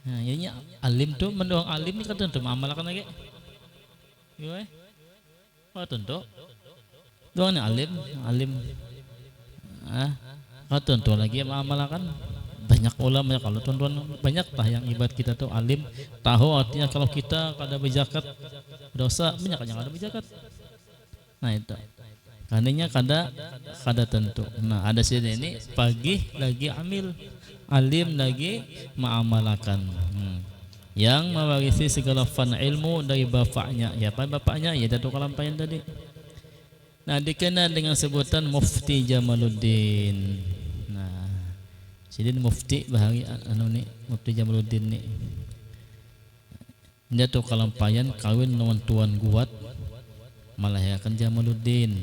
[SPEAKER 3] Nah, ini alim tu mendoang alim ni kata tu mengamalkan lagi. Iya. Oh tentu. Doang ni alim. Kata tu lagi mengamalkan. Banyak ulama kalau tuan-tuan banyak tah yang ibadat kita tu alim tahu artinya kalau kita kada berzakat dosa banyak yang kada berzakat. Nah itu karenanya kada tentu. Nah ada sini ini pagi lagi amil alim lagi mengamalkan yang mewarisi segala fan ilmu dari bapaknya. Ya apa bapaknya? Ya Datuk Kalampayan tadi. Nah dikenal dengan sebutan Mufti Jamaluddin. Sidin Mufti bahari ni Mufti Jamaluddin ni. Datuk Kalampayan kawin dengan Tuan Guat melahirkan Jamaluddin,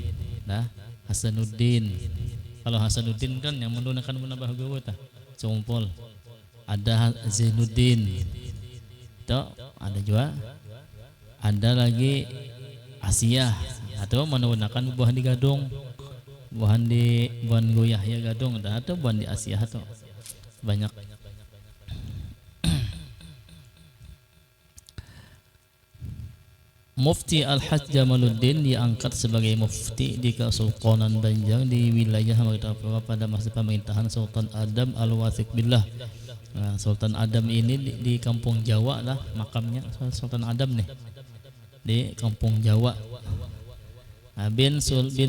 [SPEAKER 3] dah Hasanuddin. Kalau Hasanuddin kan yang menggunakan menambah Guat Sumpul. Ada Zainuddin. Itu ada juga. Ada lagi Asia atau menggunakan buah di gadung. Buhan goyah ya gadung dah atau buhan di Asia atau banyak. Mufti Al-Haj Jamaluddin diangkat sebagai mufti di Kesultanan Banjar di wilayah pada masa pemerintahan Sultan Adam Al-Wathiq Billah. Sultan Adam ini di kampung Jawa lah makamnya Sultan Adam nih di kampung Jawa. Bin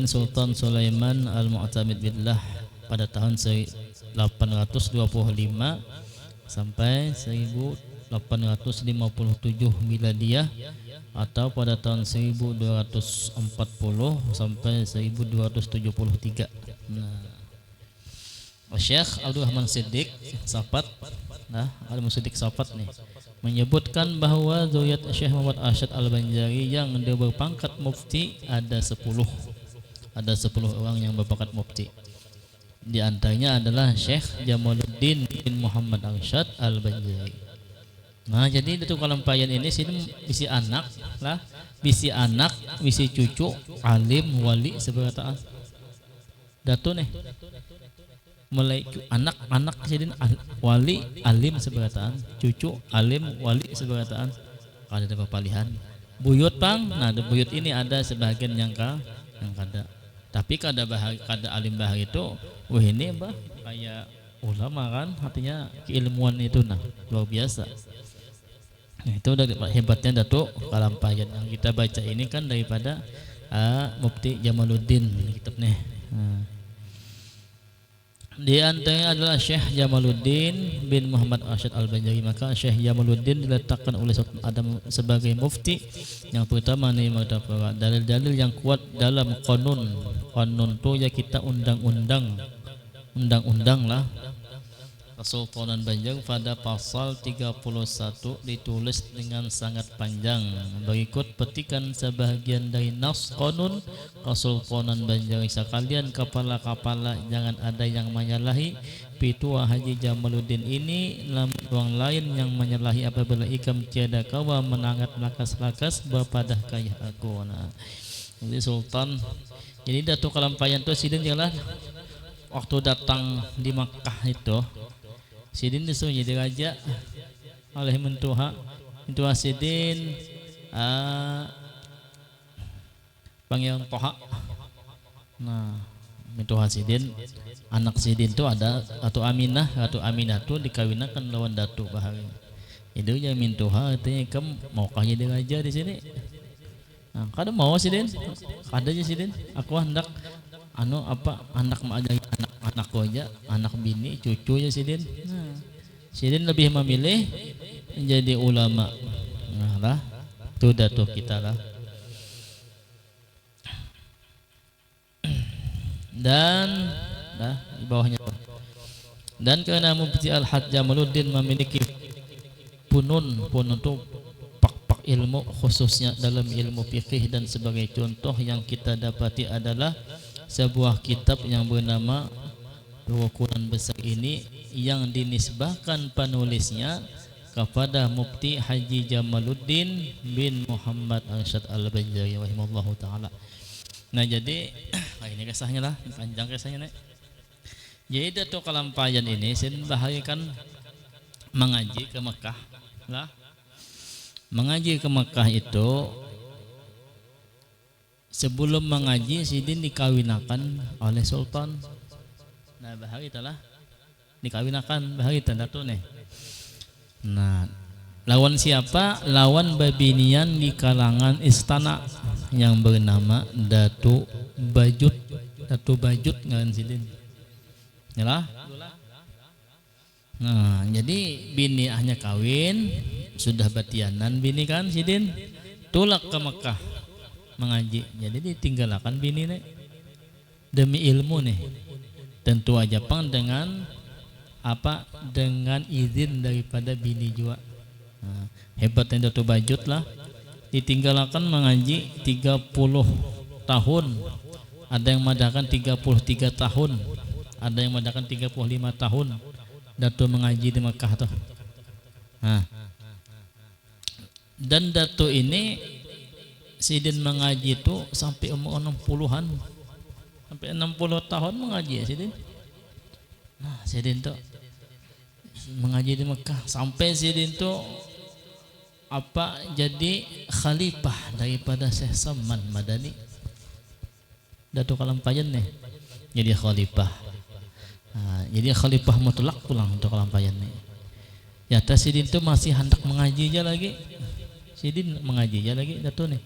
[SPEAKER 3] Sultan Sulaiman Al-Mu'tamid Billah pada tahun 825 sampai 1857 Miladiyah atau pada tahun 1240 sampai 1273. Syekh Abdul Rahman Siddiq Safat, Abdul Siddiq Safat nih menyebutkan bahwa zuriat Syekh Muhammad Arsyad Al-Banjari yang dia berpangkat mufti ada 10 orang yang berpangkat mufti. Di antaranya adalah Syekh Jamaluddin bin Muhammad Arsyad Al-Banjari. Nah, jadi Datuk Kalampayan ini sini bisi anak, bisi cucu, alim, wali seberataan. Datuk nih mulai anak jadi wali alim seberataan, cucu alim wali seberataan. Kalau ada perpalihan buyut pang, nah di buyut ini ada sebagian yang kada, tapi kada alim bahar itu ini bah kayak ulama kan, artinya keilmuan itu luar biasa. Nah, itu dari hebatnya Datuk Kalampayan yang kita baca ini kan daripada Mufti Jamaluddin kitab nih. Di antaranya adalah Syekh Jamaluddin bin Muhammad Arsyad Al-Banjari. Maka Syekh Jamaluddin diletakkan oleh Sultan Adam sebagai mufti. Yang pertama nih dalil-dalil yang kuat dalam qanun tu ya kita undang-undang lah. Kesultanan Banjar pada pasal 31 ditulis dengan sangat panjang. Berikut petikan sebahagian dari nas qanun Kesultanan Banjar. Sekalian kepala-kepala, jangan ada yang menyalahi Pitua Haji Jamaluddin ini orang lain yang menyalahi apabila ikam tiada kawa menangat lakas-lakas berpadah kaya aku. Nah, jadi Sultan, jadi Datuk Kalampayan itu sidin jalan waktu datang di Makkah itu, sidin disuruh jadi raja oleh mentua sidin Pangeran Toha. Nah, mentua sidin, anak sidin itu ada Ratu Aminah itu dikawinkan lawan Datuk Bahari. Itu yang mentua artinya kamu maukah jadi raja di sini? Nah, kada mau sidin, kada aja sidin. Aku hendak anak anakku aja, anak bini, cucu ya sidin. Nah, sidin lebih memilih menjadi ulama. Nah lah, itu Datuk kita lah. Dan di bawahnya. Dan karena Mufti Al-Haj Jamaluddin memiliki punun itu pak ilmu, khususnya dalam ilmu fikih, dan sebagai contoh yang kita dapati adalah sebuah kitab yang bernama Rukunan Besar ini yang dinisbahkan penulisnya kepada Mufti Haji Jamaluddin bin Muhammad Arsyad Al-Banjari rahimahullahu taala. Nah, jadi ini kisahnya lah, panjang kisahnya nih. Jadi Datuk Kalampayan ini Sidin Bahari kan mengaji ke Mekah lah. Mengaji ke Mekah itu, sebelum mengaji Sidin dikawinakan oleh Sultan. Nah, Bahari telah dikawinakan Bahari Datuk nih. Nah, lawan siapa? Lawan babinian di kalangan istana yang bernama Datu Bajut ngaran Sidin. Yalah. Nah, jadi bini hanya kawin, sudah batianan bini kan Sidin, tulak ke Mekah mengaji. Jadi ditinggalkan bini nih demi ilmu nih. Tentu aja pang dengan dengan izin daripada bini juga. Nah, hebatnya Datu Bajut lah, ditinggalkan mengaji 30 tahun, ada yang mengadakan 33 tahun, ada yang mengadakan 35 tahun Datuk mengaji di Mekah tuh. Nah, dan Datuk ini Sidin mengaji itu sampai umur 60-an, sampai 60 tahun mengaji ya Sidin. Nah, Sidin tuh mengaji di Mekah sampai Sidin tuh jadi khalifah daripada Syekh Saman Madani. Datuk Kalampayan nih jadi khalifah. Nah, jadi khalifah mutlak pulang untuk Kalampayan nih. Ya Sidin itu masih hendak mengaji aja lagi. Sidin mengaji aja lagi Datuk nih.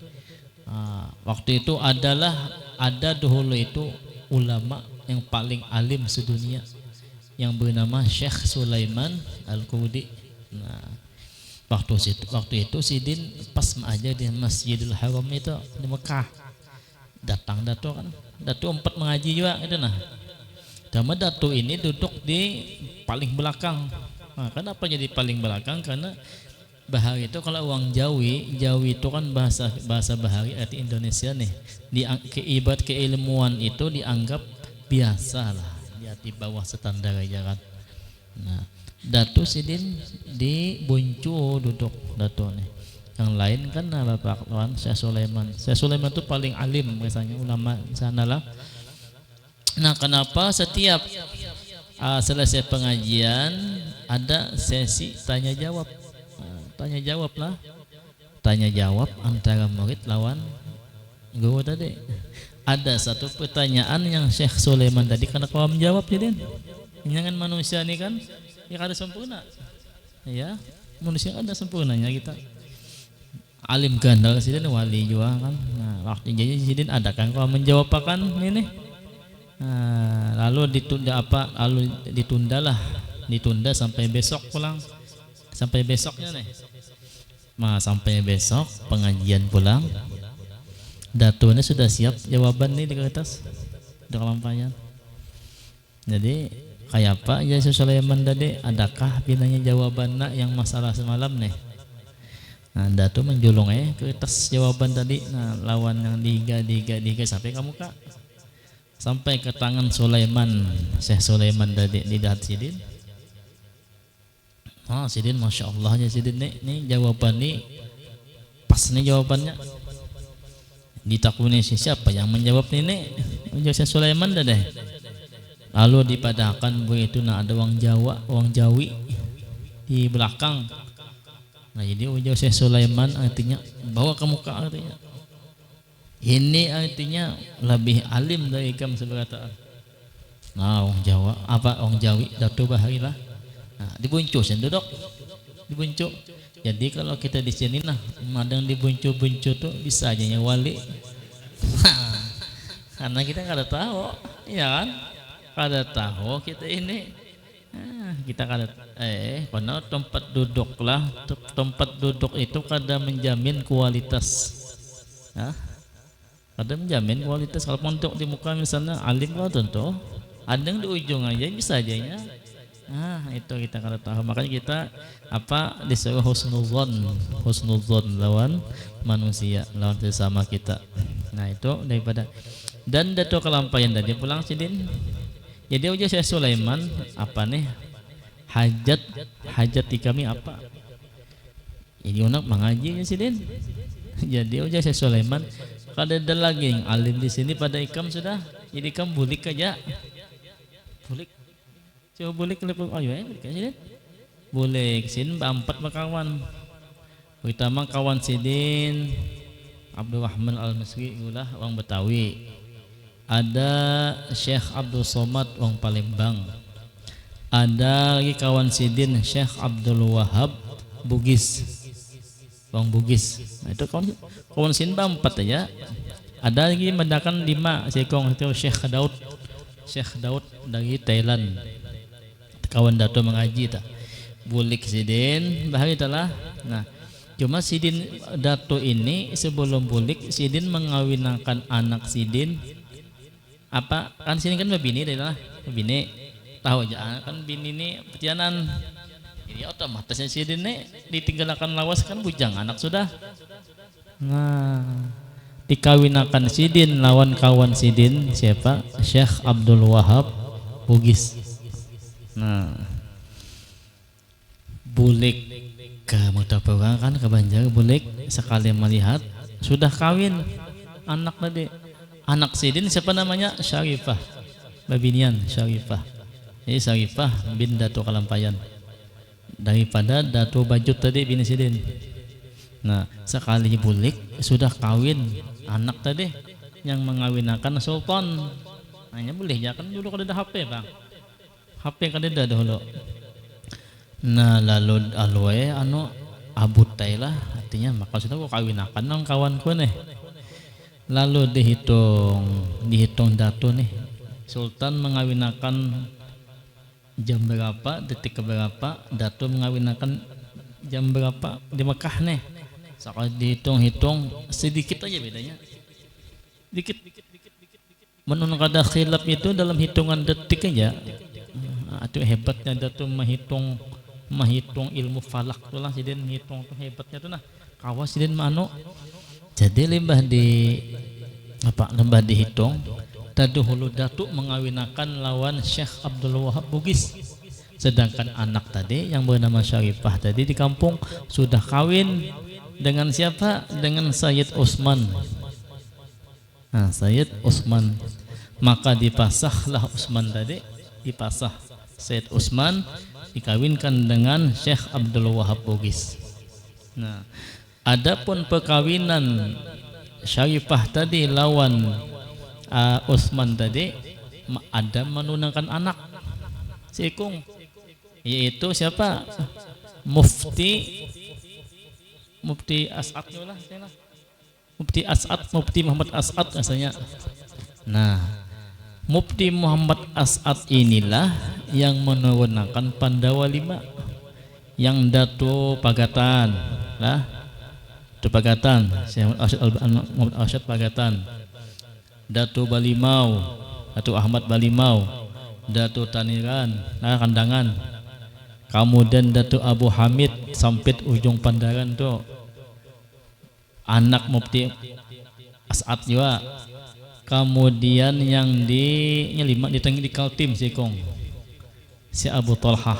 [SPEAKER 3] Nah, waktu itu ada dahulu itu ulama yang paling alim sedunia yang bernama Syekh Sulaiman Al-Qudi. Nah, waktu itu Sidin pas aja di Masjidil Haram itu di Mekah. Datang Datuk kan, Datuk 4 mengaji juga itu nah. Cuma Datuk ini duduk di paling belakang. Nah, kenapa jadi paling belakang? Karena Bahari itu kalau orang Jawi itu kan bahasa Bahari arti Indonesia nih. Ibarat keilmuan itu dianggap biasa lah, di bawah standar aja kan. Nah, Datuk Sidin di Buncu duduk Datuk nih. Yang lain kan Bapak lawan Syekh Sulaiman. Syekh Sulaiman itu paling alim biasanya ulama di sana lah. Nah, kenapa setiap selesai pengajian ada sesi tanya jawab? Tanya jawab lah. Tanya jawab antara murid lawan guru tadi. Ada satu pertanyaan yang Syekh Sulaiman tadi karena kau menjawab jadi jangan manusia ini kan ya kada sempurna. Ya, manusia ada sempurnanya kita. Alim gandal Sidin wali juga kan. Nah, waktu jadi Sidin ada kan kau menjawab kan ini. Nah, lalu ditunda sampai besok pulang. Sampai besoknya nih. Nah, sampai besok pengajian pulang. Datuknya sudah siap jawaban nih di kertas. Di Kalampayan. Jadi kayak apa ya Sulaiman tadi, adakah binanya jawabannya yang masalah semalam nih. Nah Datu menjulung ke atas jawaban tadi. Nah lawan yang diga sampai kamu kak, sampai ke tangan Sulaiman, Syekh Sulaiman tadi di dahat Sidin. Sidin masya Allah ya Sidin nih jawaban nih pas nih jawabannya. Ditakuni siapa yang menjawab nih Syekh Sulaiman deh. Lalu dipadahkan begitu, nah ada wong Jawi di belakang. Nah jadi ujar Syekh Sulaiman artinya bawa ke muka, artinya ini artinya lebih alim dari ikam seberataan. Nah wong Jawa apa wong Jawi Datu Baharilah. Nah dibuncuk sen duduk dibuncuk. Jadi kalau kita di sini nah madang dibuncuk tuh bisa aja wali. Karena kita kada tahu, ya kan? Kada tahu kita ini. Kita kada karena tempat duduk itu kada menjamin kualitas. Kada menjamin kualitas. Kalau untuk di muka misalnya alim lah tentu, ada yang di ujung aja bisa aja ya. Itu kita kada tahu. Makanya kita disuruh husnudzon lawan manusia, lawan sesama kita. Nah itu daripada dan Dato kelampayan tadi pulang Sidin. Jadi ujar Syekh Sulaiman apa nih hajat di kami apa? Jadi unak mengaji ya Sidin. Jadi ujar Syekh Sulaiman kada ada lagi yang alim di sini pada ikam sudah. Jadi ikam bulik aja. Bulik. Coba bulik lepuk ayo Sidin. Bulik Sidin berempat kawan. Pertama kawan Sidin Abdurrahman Al-Masri ulah orang Betawi. Ada Syekh Abdul Somad orang Palembang. Ada lagi kawan Sidin Syekh Abdul Wahab Bugis, orang Bugis. Nah, itu kawan Sidin empat aja. Ada lagi mendakan 5 sekong itu Syekh Daud dari Thailand. Kawan Dato mengaji tak. Bulik Sidin bahari telah. Nah cuma Sidin Dato ini sebelum bulik Sidin mengawinkan anak Sidin. Kan sini kan bini adalah bini tahu aja kan bini ini petianan, jadi otomatisnya Sidin nih ditinggalkan lawas kan bujang anak sudah. Nah dikawinakan Sidin lawan kawan Sidin siapa Syekh Abdul Wahab Bugis. Nah bulik ke Mutapegang kan ke Banjar, bulik sekali melihat sudah kawin anak tadi. Anak Sidin siapa namanya? Syarifah Babinian Syarifah. Jadi Syarifah bin Dato Kalampayan daripada Dato Bajut tadi bin Sidin. Nah sekali bulik sudah kawin anak tadi yang mengawinakan sultan. Hanya boleh ya kan dulu kada ada HP bang, HP kada ada dahulu. Nah lalu alwe abut lah artinya maka sudah kau kawinakan nang kawanku nih. Lalu dihitung Dato nih Sultan mengawinakan jam berapa, detik berapa, Dato mengawinakan jam berapa di Mekah nih. Saat dihitung-hitung sedikit aja bedanya, dikit. Menurut kada khilaf itu dalam hitungan detik aja. Itu hebatnya Dato menghitung ilmu falak tuh lah Sidin menghitung tuh hebatnya tuh nah kawas Sidin mano. Jadi lembah dihitung dahulu Datuk mengawinakan lawan Syekh Abdul Wahab Bugis, sedangkan anak tadi yang bernama Syarifah tadi di kampung sudah kawin dengan siapa? Dengan Sayyid Utsman. Nah Sayyid Utsman, maka dipasahlah Utsman tadi, dipasah Sayyid Utsman dikawinkan dengan Syekh Abdul Wahab Bugis. Nah adapun perkawinan Syarifah tadi lawan Utsman tadi ada menunangkan anak seikung, yaitu siapa? Mufti As'ad lah, Mufti Muhammad As'ad rasanya. Nah Mufti Muhammad As'ad inilah yang menurunkan Pandawa 5 yang Dato Pagatan lah. Pagatan, Syekh Muhammad Arsyad Pagatan, Dato Balimau, Dato Ahmad Balimau, Datuk Taniran, nah Kandangan. Kemudian Datuk Abu Hamid Sampit Ujung Pandaran tuh anak Mufti As'ad juga. Kemudian yang di Kaltim Sikong si Abu Talhah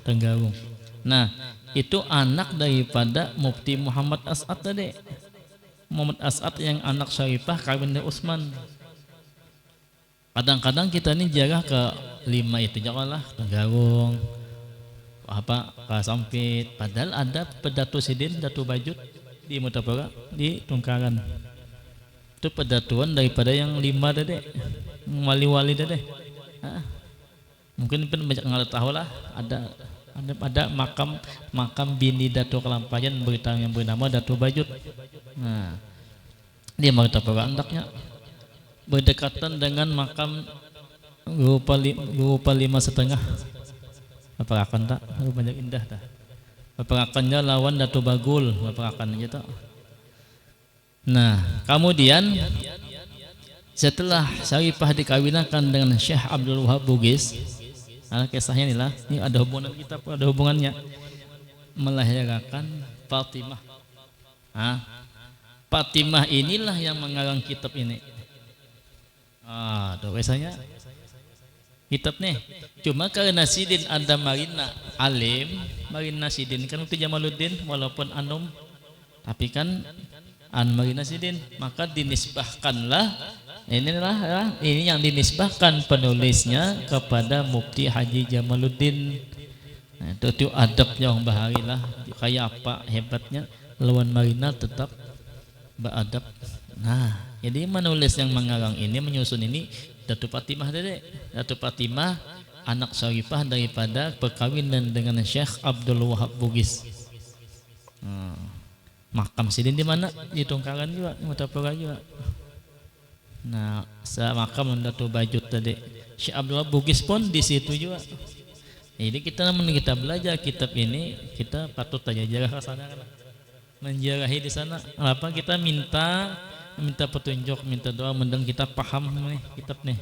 [SPEAKER 3] Tenggarung. Nah itu anak daripada Mufti Muhammad As'ad tadi. Muhammad As'ad yang anak Syarifah kawin dengan Utsman. Kadang-kadang kita ini jaga ke 5 itu janganlah Tenggarung apa ke Sampit, padahal ada Pedatu Sidin Datu Bajut di Mutapura di Tungkaran. Itu pedatuan daripada yang 5 tadi, wali-wali tadi. Mungkin banyak nggak tahu lah, ada makam bini Datu Kelampayan yang bernama Datu Bajut. Nah, dia Mutapura andaknya berdekatan dengan makam Rupa 5,5. Apa akan tak? Banyak indah dah. Apa akannya lawan Datu Bagul, apa akan aja tak? Nah, kemudian setelah Syarifah dikawinkan dengan Syekh Abdul Wahab Bugis, kisahnya inilah, ini ada hubungan kitab, ada hubungannya, melahirkan Fatimah. Fatimah inilah yang mengarang kitab ini. Tuh biasanya kitab nih. Cuma karena Sidin ada Marina alim, Marina Sidin kan itu Jamaluddin walaupun anum, tapi kan Marina Sidin, maka dinisbahkanlah ini yang dinisbahkan penulisnya kepada Mufti Haji Jamaluddin. Nah, itu adabnya orang bahari lah, kayak apa hebatnya lawan Marina tetap beradab. Nah, jadi menulis yang mengarang ini, menyusun ini Datu Fatimah tadi. Datu Fatimah anak Syarifah daripada perkawinan dengan Syekh Abdul Wahab Bugis. Makam Sidin di mana? Di Tungkaran juga, di Mutapura juga. Nah, makam Datu Bajut tadi. Syekh Abdul Wahab Bugis pun di situ juga. Jadi kita belajar kitab ini, kita patut aja jarah ke sana, menjarahi di sana. Apa kita minta petunjuk, minta doa, mending kita paham nih kitab nih.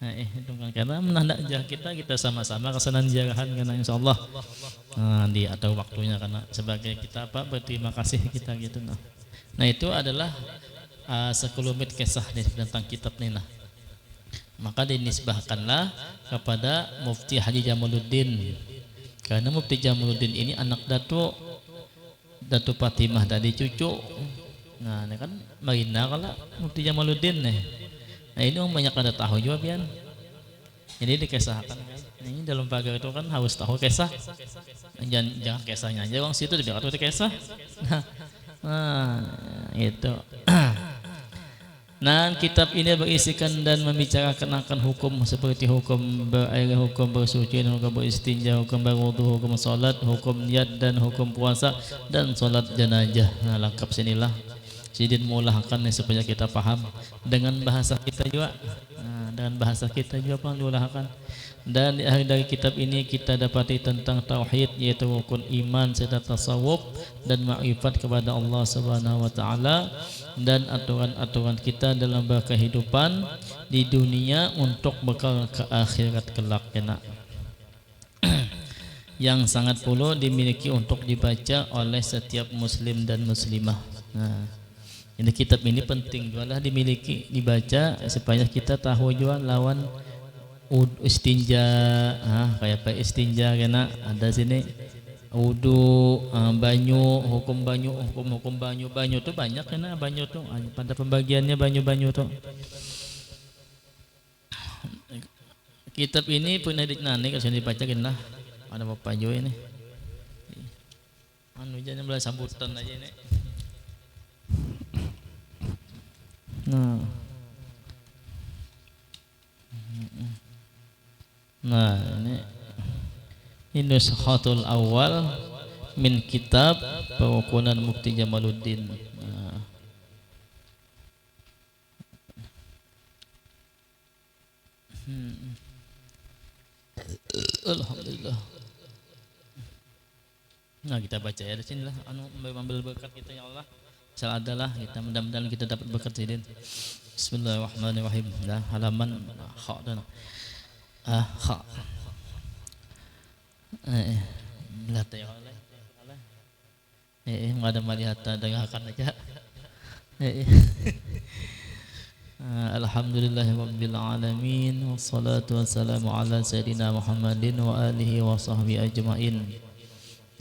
[SPEAKER 3] Nah, itu kan karena menandak kita sama-sama kesenangan jarahan karena insyaallah di atau waktunya karena sebagai kita berterima kasih kita gitu. Nah itu adalah sekelumit kisah nih tentang kitab nih. Nah, maka dinisbahkanlah kepada Mufti Haji Jamaluddin karena Mufti Jamaluddin ini anak Datu Fatimah tadi cucu. Nah, ini kan Marina kalau Mufti Jamaluddin nih. Nah, ini orang banyak ada tahu juga pian. Jadi dikisahkan kan. Ini dalam pagar itu kan harus tahu kisah. Jangan kisahnya aja orang situ biar tahu kisah. Nah, itu. Nah, kitab ini berisikan dan membicarakan akan hukum seperti hukum berair, hukum bersuci, hukum beristinja, hukum berwudu, hukum salat, hukum niat dan hukum puasa dan salat jenazah. Nah, lengkap sinilah. Sidin mulahkan supaya kita paham dengan bahasa kita juga. Dengan bahasa kita juga diulahkan. Dan di akhir dari kitab ini kita dapati tentang tauhid, yaitu rukun iman serta tasawuf dan ma'rifat kepada Allah Subhanahu wa taala dan aturan-aturan kita dalam berkehidupan di dunia untuk bekal ke akhirat kelak yang sangat perlu dimiliki untuk dibaca oleh setiap muslim dan muslimah. Nah, ini kitab ini penting juga dimiliki, dibaca supaya kita tahu juga lawan istinja, kayak apa istinja kena ada sini wudu, banyu, hukum banyu tuh banyak kena banyu tuh pada pembagiannya banyu tuh. Kitab ini pernah diknani kalau dibaca kena ada Bapak Jo ini. Jangan belah sambutan aja ini. Nah ini nuskhatul awal min kitab perukunan Mufti Jamaluddin. Alhamdulillah. Nah, kita baca ya di sini lah mengambil berkat kita ya Allah. Salah adalah kita mudah-mudahan kita dapat berkat Sidin. Bismillahirrahmanirrahim. Halaman dan ha belah teh oleh nggak ada melihat dengarkan aja Alhamdulillahirabbil alamin wassalatu wassalamu ala sayyidina Muhammadin wa alihi wa sahbihi ajmain.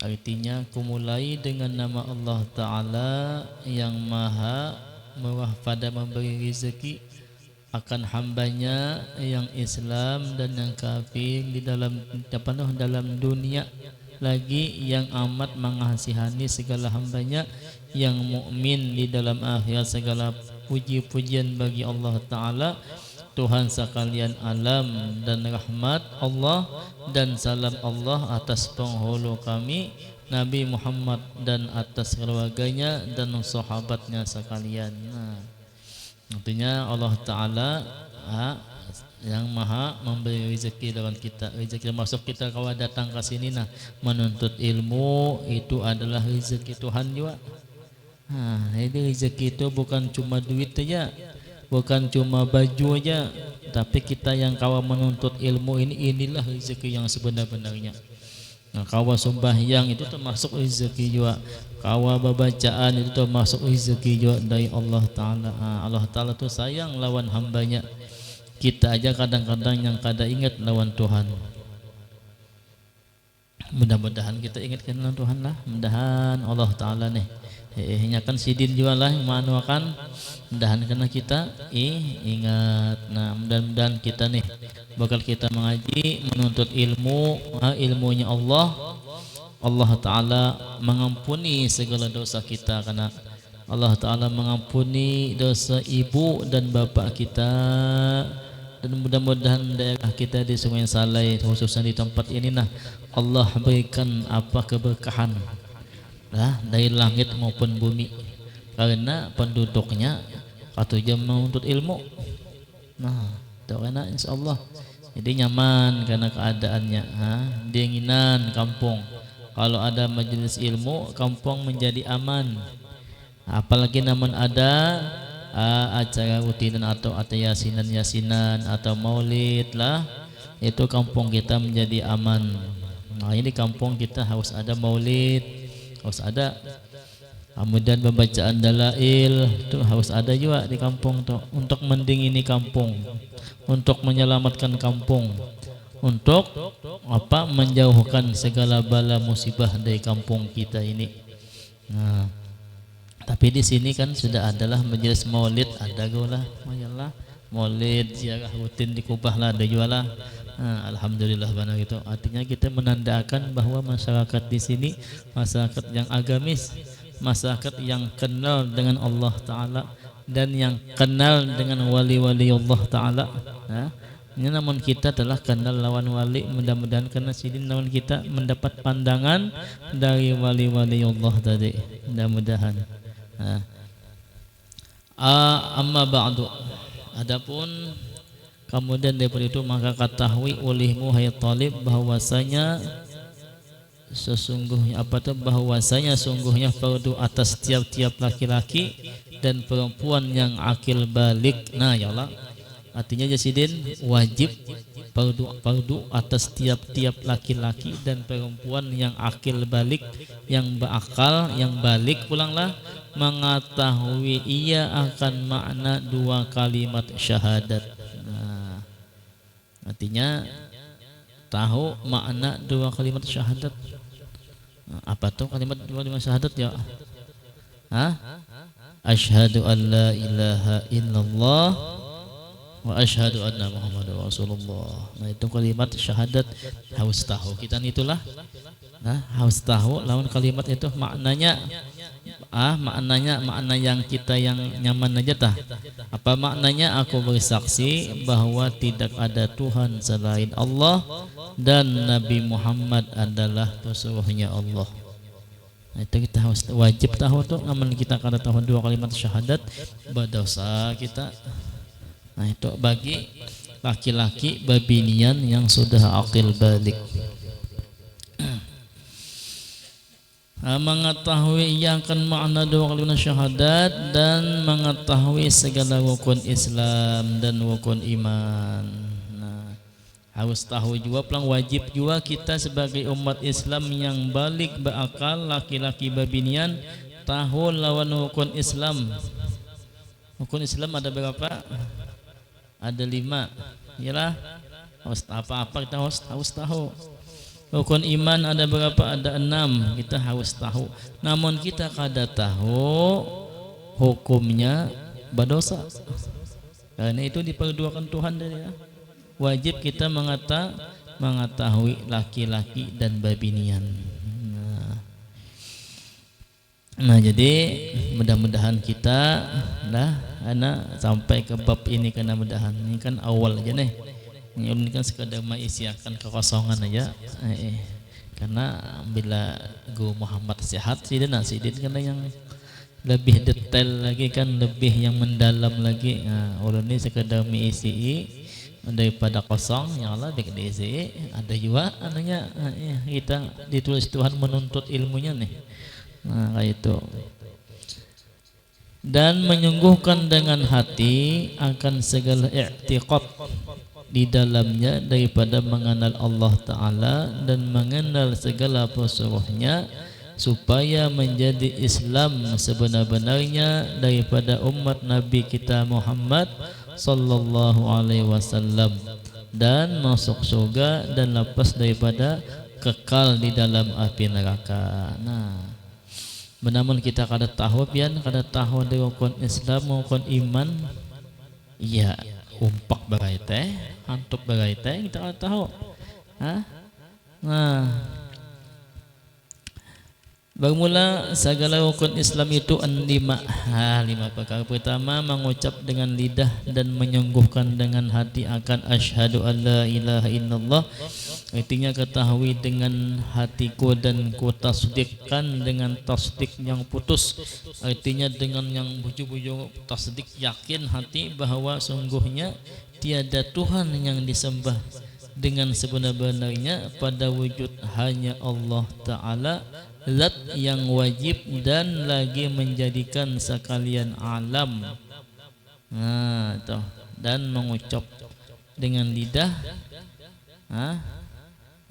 [SPEAKER 3] Artinya kumulai dengan nama Allah Ta'ala yang maha murah pada memberi rezeki akan hambanya yang Islam dan yang kafir di dalam dunia, lagi yang amat mengasihani segala hambanya yang mukmin di dalam akhirat. Segala puji-pujian bagi Allah Ta'ala, Tuhan sekalian alam, dan rahmat Allah dan salam Allah atas penghulu kami Nabi Muhammad dan atas keluarganya dan sahabatnya sekalian. Artinya Allah Ta'ala yang maha memberi rezeki dalam kita. Rezeki masuk kita kalau datang ke sini menuntut ilmu itu adalah rezeki Tuhan juga. Jadi rezeki itu bukan cuma duit aja, bukan cuma baju aja, tapi kita yang kawa menuntut ilmu inilah rezeki yang sebenar-benarnya. Kawa sembahyang itu termasuk rezeki juga, kawa bacaan itu termasuk rezeki juga dari Allah Ta'ala. Allah Ta'ala tuh sayang lawan hambanya. Kita aja kadang-kadang yang kada ingat lawan Tuhan. Mudah-mudahan kita ingatkan lawan Tuhan lah. Mudahan Allah Ta'ala nih kan sidin juga lah manuakan, mudahan karena kita ingat. Mudah-mudahan kita nih bakal kita mengaji menuntut ilmu, ilmunya Allah Ta'ala mengampuni segala dosa kita, karena Allah Ta'ala mengampuni dosa ibu dan bapak kita. Dan mudah-mudahan daerah kita di Sungai Salai khususnya di tempat ini Allah berikan keberkahan dari langit maupun bumi, karena penduduknya katujuan menuntut ilmu. Itu karena insyaallah jadi nyaman karena keadaannya. Dinginan kampung kalau ada majelis ilmu, kampung menjadi aman. Apalagi namun ada acara rutinan atau yasinan atau maulid lah, itu kampung kita menjadi aman. Ini kampung kita harus ada maulid, harus ada, kemudian pembacaan dalail itu harus ada juga di kampung tuh, untuk mendingini kampung, untuk menyelamatkan kampung, untuk menjauhkan segala bala musibah dari kampung kita ini. Tapi di sini kan sudah adalah majelis maulid, ada golah, maulid ziarah rutin di Kubah lah, ada juga lah. Alhamdulillah benar itu. Artinya kita menandakan bahwa masyarakat di sini masyarakat yang agamis, masyarakat yang kenal dengan Allah Ta'ala dan yang kenal dengan wali-wali Allah Ta'ala. Ini namun kita telah kenal lawan wali, mudah-mudahan karena sidin lawan kita mendapat pandangan dari wali-wali Allah tadi, mudah-mudahan. Amma ba'du, adapun kemudian daripada itu maka ketahui olehmu hai talib bahwasanya sesungguhnya bahwasanya sungguhnya fardu atas tiap-tiap laki-laki dan perempuan yang akil balik. Ya Allah, artinya jasidin wajib fardu atas tiap-tiap laki-laki dan perempuan yang akil balik, yang berakal, yang balik pulanglah mengetahui ia akan makna dua kalimat syahadat. Artinya tahu makna dua kalimat syahadat. Apa tuh kalimat dua kalimat syahadat ya? Asyhadu an la ilaha illallah wa asyhadu anna Muhammadar Rasulullah. Itu kalimat syahadat harus tahu. Kita itulah harus tahu lawan kalimat itu maknanya. Makna yang kita yang nyaman aja tah. Apa maknanya? Aku bersaksi bahwa tidak ada Tuhan selain Allah dan Nabi Muhammad adalah pesuruhnya Allah. Itu kita harus wajib tahu tuh. Namun kita kada tahu dua kalimat syahadat, berdosa kita. Itu bagi laki-laki babinian yang sudah akil balik. Mengetahui ia akan makna dua kalimat syahadat dan mengetahui segala rukun Islam dan rukun iman. Harus tahu juga pelang wajib juga kita sebagai umat Islam yang balik berakal, laki-laki babinian, tahu lawan hukum Islam. Hukum Islam ada berapa? Ada 5. Yalah, harus apa-apa kita harus tahu. Hukum iman ada berapa? Ada 6. Kita harus tahu. Namun kita kada tahu hukumnya berdosa. Karena itu diperduakan Tuhan dari ya. Wajib kita mengetahui laki-laki dan babinian. Nah jadi mudah-mudahan kita anak sampai ke bab ini, karena mudahan ini kan awal aja nih. Ini kan sekadar mengisiakan kekosongan aja. Karena bila Guru Muhammad sehat sidin karena yang lebih detail lagi kan, lebih yang mendalam lagi. Nah, ulun ini sekadar mengisi daripada kosong yang Allah baik diisi. Ada juga anaknya kita ditulis Tuhan menuntut ilmunya nih. Nah kayak itu. Dan menyungguhkan dengan hati akan segala i'tiqad di dalamnya daripada mengenal Allah Ta'ala dan mengenal segala pesuruhnya, supaya menjadi Islam sebenar-benarnya daripada umat Nabi kita Muhammad sallallahu alaihi wasallam, dan masuk surga dan lepas daripada kekal di dalam api neraka. Nah, namun kita kada tahu pian, kada tahu dari rukun Islam maupun iman. Iya, umpak bagai teh, antuk bagai teh, kita kada tahu. Nah, bermula segala rukun Islam itu 5 perkara. Pertama, mengucap dengan lidah dan menyungguhkan dengan hati akan asyhadu alla ilaha illallah. Artinya ketahui dengan hatiku dan ku tasdikkan dengan tasdik yang putus. Artinya dengan yang bujur-bujur tasdik, yakin hati bahwa sungguhnya tiada Tuhan yang disembah dengan sebenar-benarnya pada wujud hanya Allah Ta'ala, zat yang wajib dan lagi menjadikan sekalian alam. Nah, itu. Dan mengucap dengan lidah.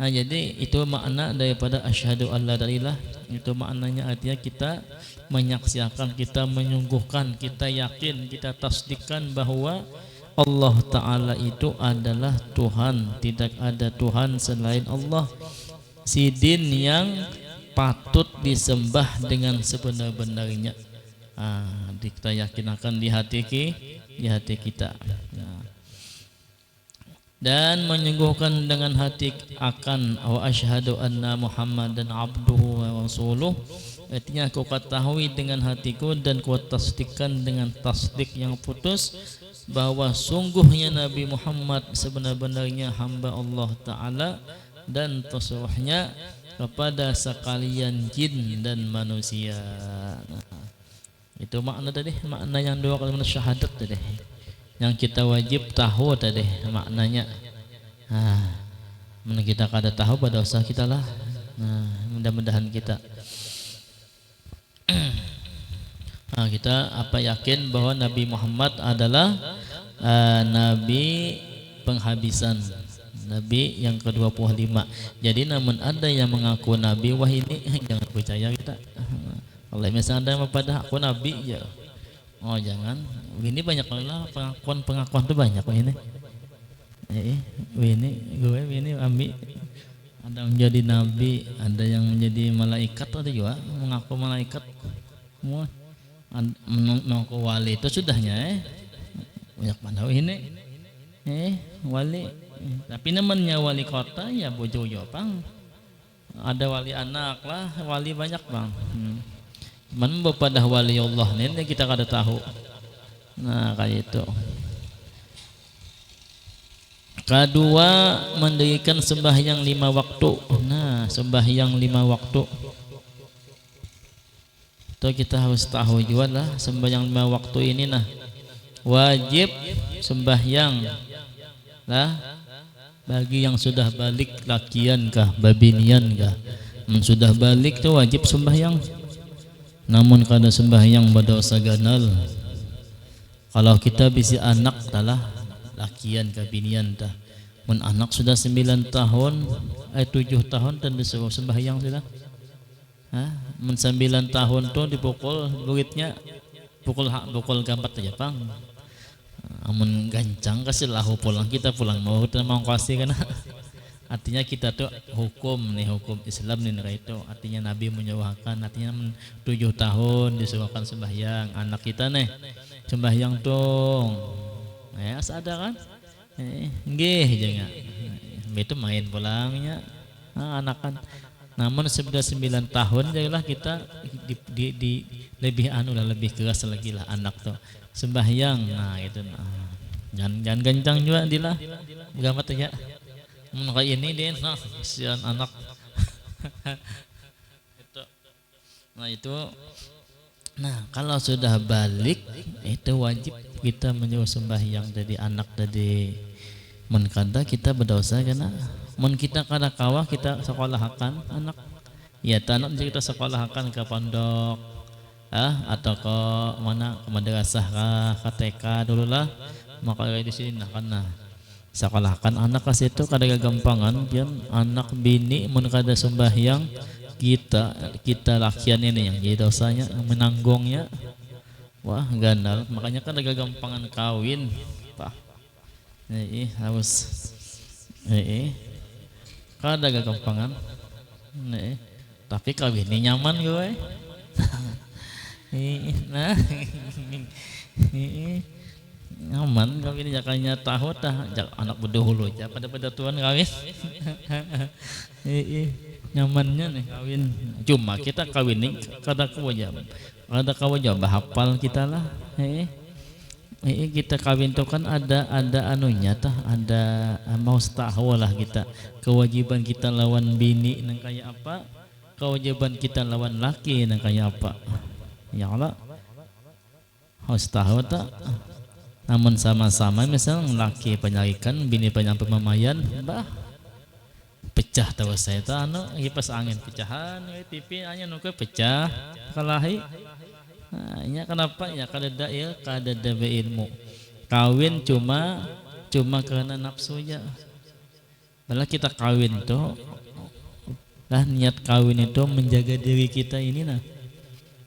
[SPEAKER 3] Nah, jadi itu makna daripada asyhadu alla ilaha. Itu maknanya artinya kita menyaksikan, kita menyungguhkan, kita yakin, kita tasdikkan bahwa Allah Ta'ala itu adalah Tuhan, tidak ada Tuhan selain Allah, sidin yang patut disembah dengan sebenar-benarnya. Kita yakinkan di hati kita. Dan menyungguhkan dengan hati akan wa asyhadu anna Muhammadan abduhu wa rasuluh. Artinya aku ketahui dengan hatiku dan ku tasdikkan dengan tasdik yang putus bahwa sungguhnya Nabi Muhammad sebenar-benarnya hamba Allah Ta'ala dan pesuruhnya kepada sekalian jin dan manusia. Itu makna tadi, makna yang 2 kalimat syahadat tadi, yang kita wajib tahu tadi maknanya. Mana kita kada tahu pada usaha kita lah. Mudah-mudahan kita kita yakin bahwa Nabi Muhammad adalah Nabi penghabisan, Nabi yang ke-25. Jadi namun ada yang mengaku Nabi, wah ini jangan percaya kita. Kalau misalnya ada yang pada aku Nabi ya, oh jangan. Ini banyak lah pengakuan tuh banyak ini. Ini ambil. Ada yang menjadi Nabi, ada yang menjadi malaikat, ada juga mengaku malaikat. Semua mengaku wali itu sudahnya banyak mana ini wali. Tapi namanya wali kota ya bojo pang. Ada wali anak lah, wali banyak bang. Cuman pada wali Allah ini kita kada tahu. Nah kayak itu. Kedua, mendirikan sembahyang 5 waktu. Nah sembahyang 5 waktu itu kita harus tahu juga lah. Sembahyang 5 waktu ini wajib sembahyang lah bagi yang sudah balik, lakian kah, babinian kah. Sudah balik tuh wajib sembahyang. Namun kada sembahyang berdosa ganal. Kalau kita bisa anak talah lakian kah binian tah, Mun anak sudah 9 tahun, 7 tahun dan disuruh sembahyang sudah. Mun 9 tahun tuh dipukul duitnya, pukul gampat aja pang. Amun gancang kasih lahu pulang, kita pulang mau kasih kan. Artinya kita tuh hukum Islam nih itu. Artinya Nabi menyuruhkan, artinya 7 tahun disuruhkan sembahyang. Anak kita nih sembahyang tuh, sadar kan? Nggih jangan. Itu main pulangnya anak-anak. Namun sudah 9 tahun jadilah kita di lebih lebih keras lagi lah anak tuh sembahyang. Nah itu jangan gancang juga dilah gamat aja kayak ini deh kasihan anak. Nah kalau sudah balik itu wajib kita menyuruh sembahyang dari anak tadi. Mun kada kita berdosa karena mun kita kada kawah kita sekolahkan anak. Ya tanah kita sekolahkan ke pondok atau ke mana ke madrasah ke TK dulu lah. Maka di sini nah karena sekolahkan anak ke situ kada gagampangan pian anak bini mun kada sembahyang kita lakian ini yang jadi dosanya menanggungnya. Wah gandal, makanya kada gagampangan kawin. Harus kada gagampangan. Tapi kawin ini nyaman gue. Nah nyaman kawin jakanya tahu anak berdahulu aja pada tuan kawin. Nyamannya nih kawin. Cuma kita kawin nih kada kawajab hafal kita lah. Kita kawin tuh kan ada anunya ada mau tahu lah kita kewajiban kita lawan bini nang kayak apa, kewajiban kita lawan laki nang kayak apa. Ya Allah harus tahu tak. Namun sama-sama misalnya laki penyarikan bini penyampai memayan pecah tahu saya tak kipas angin pecahan TV hanya nuke pecah kalahi. Nya kenapa ya kada ilmu kawin cuma karena nafsunya. Malah kita kawin tuh lah niat kawin itu menjaga diri kita ini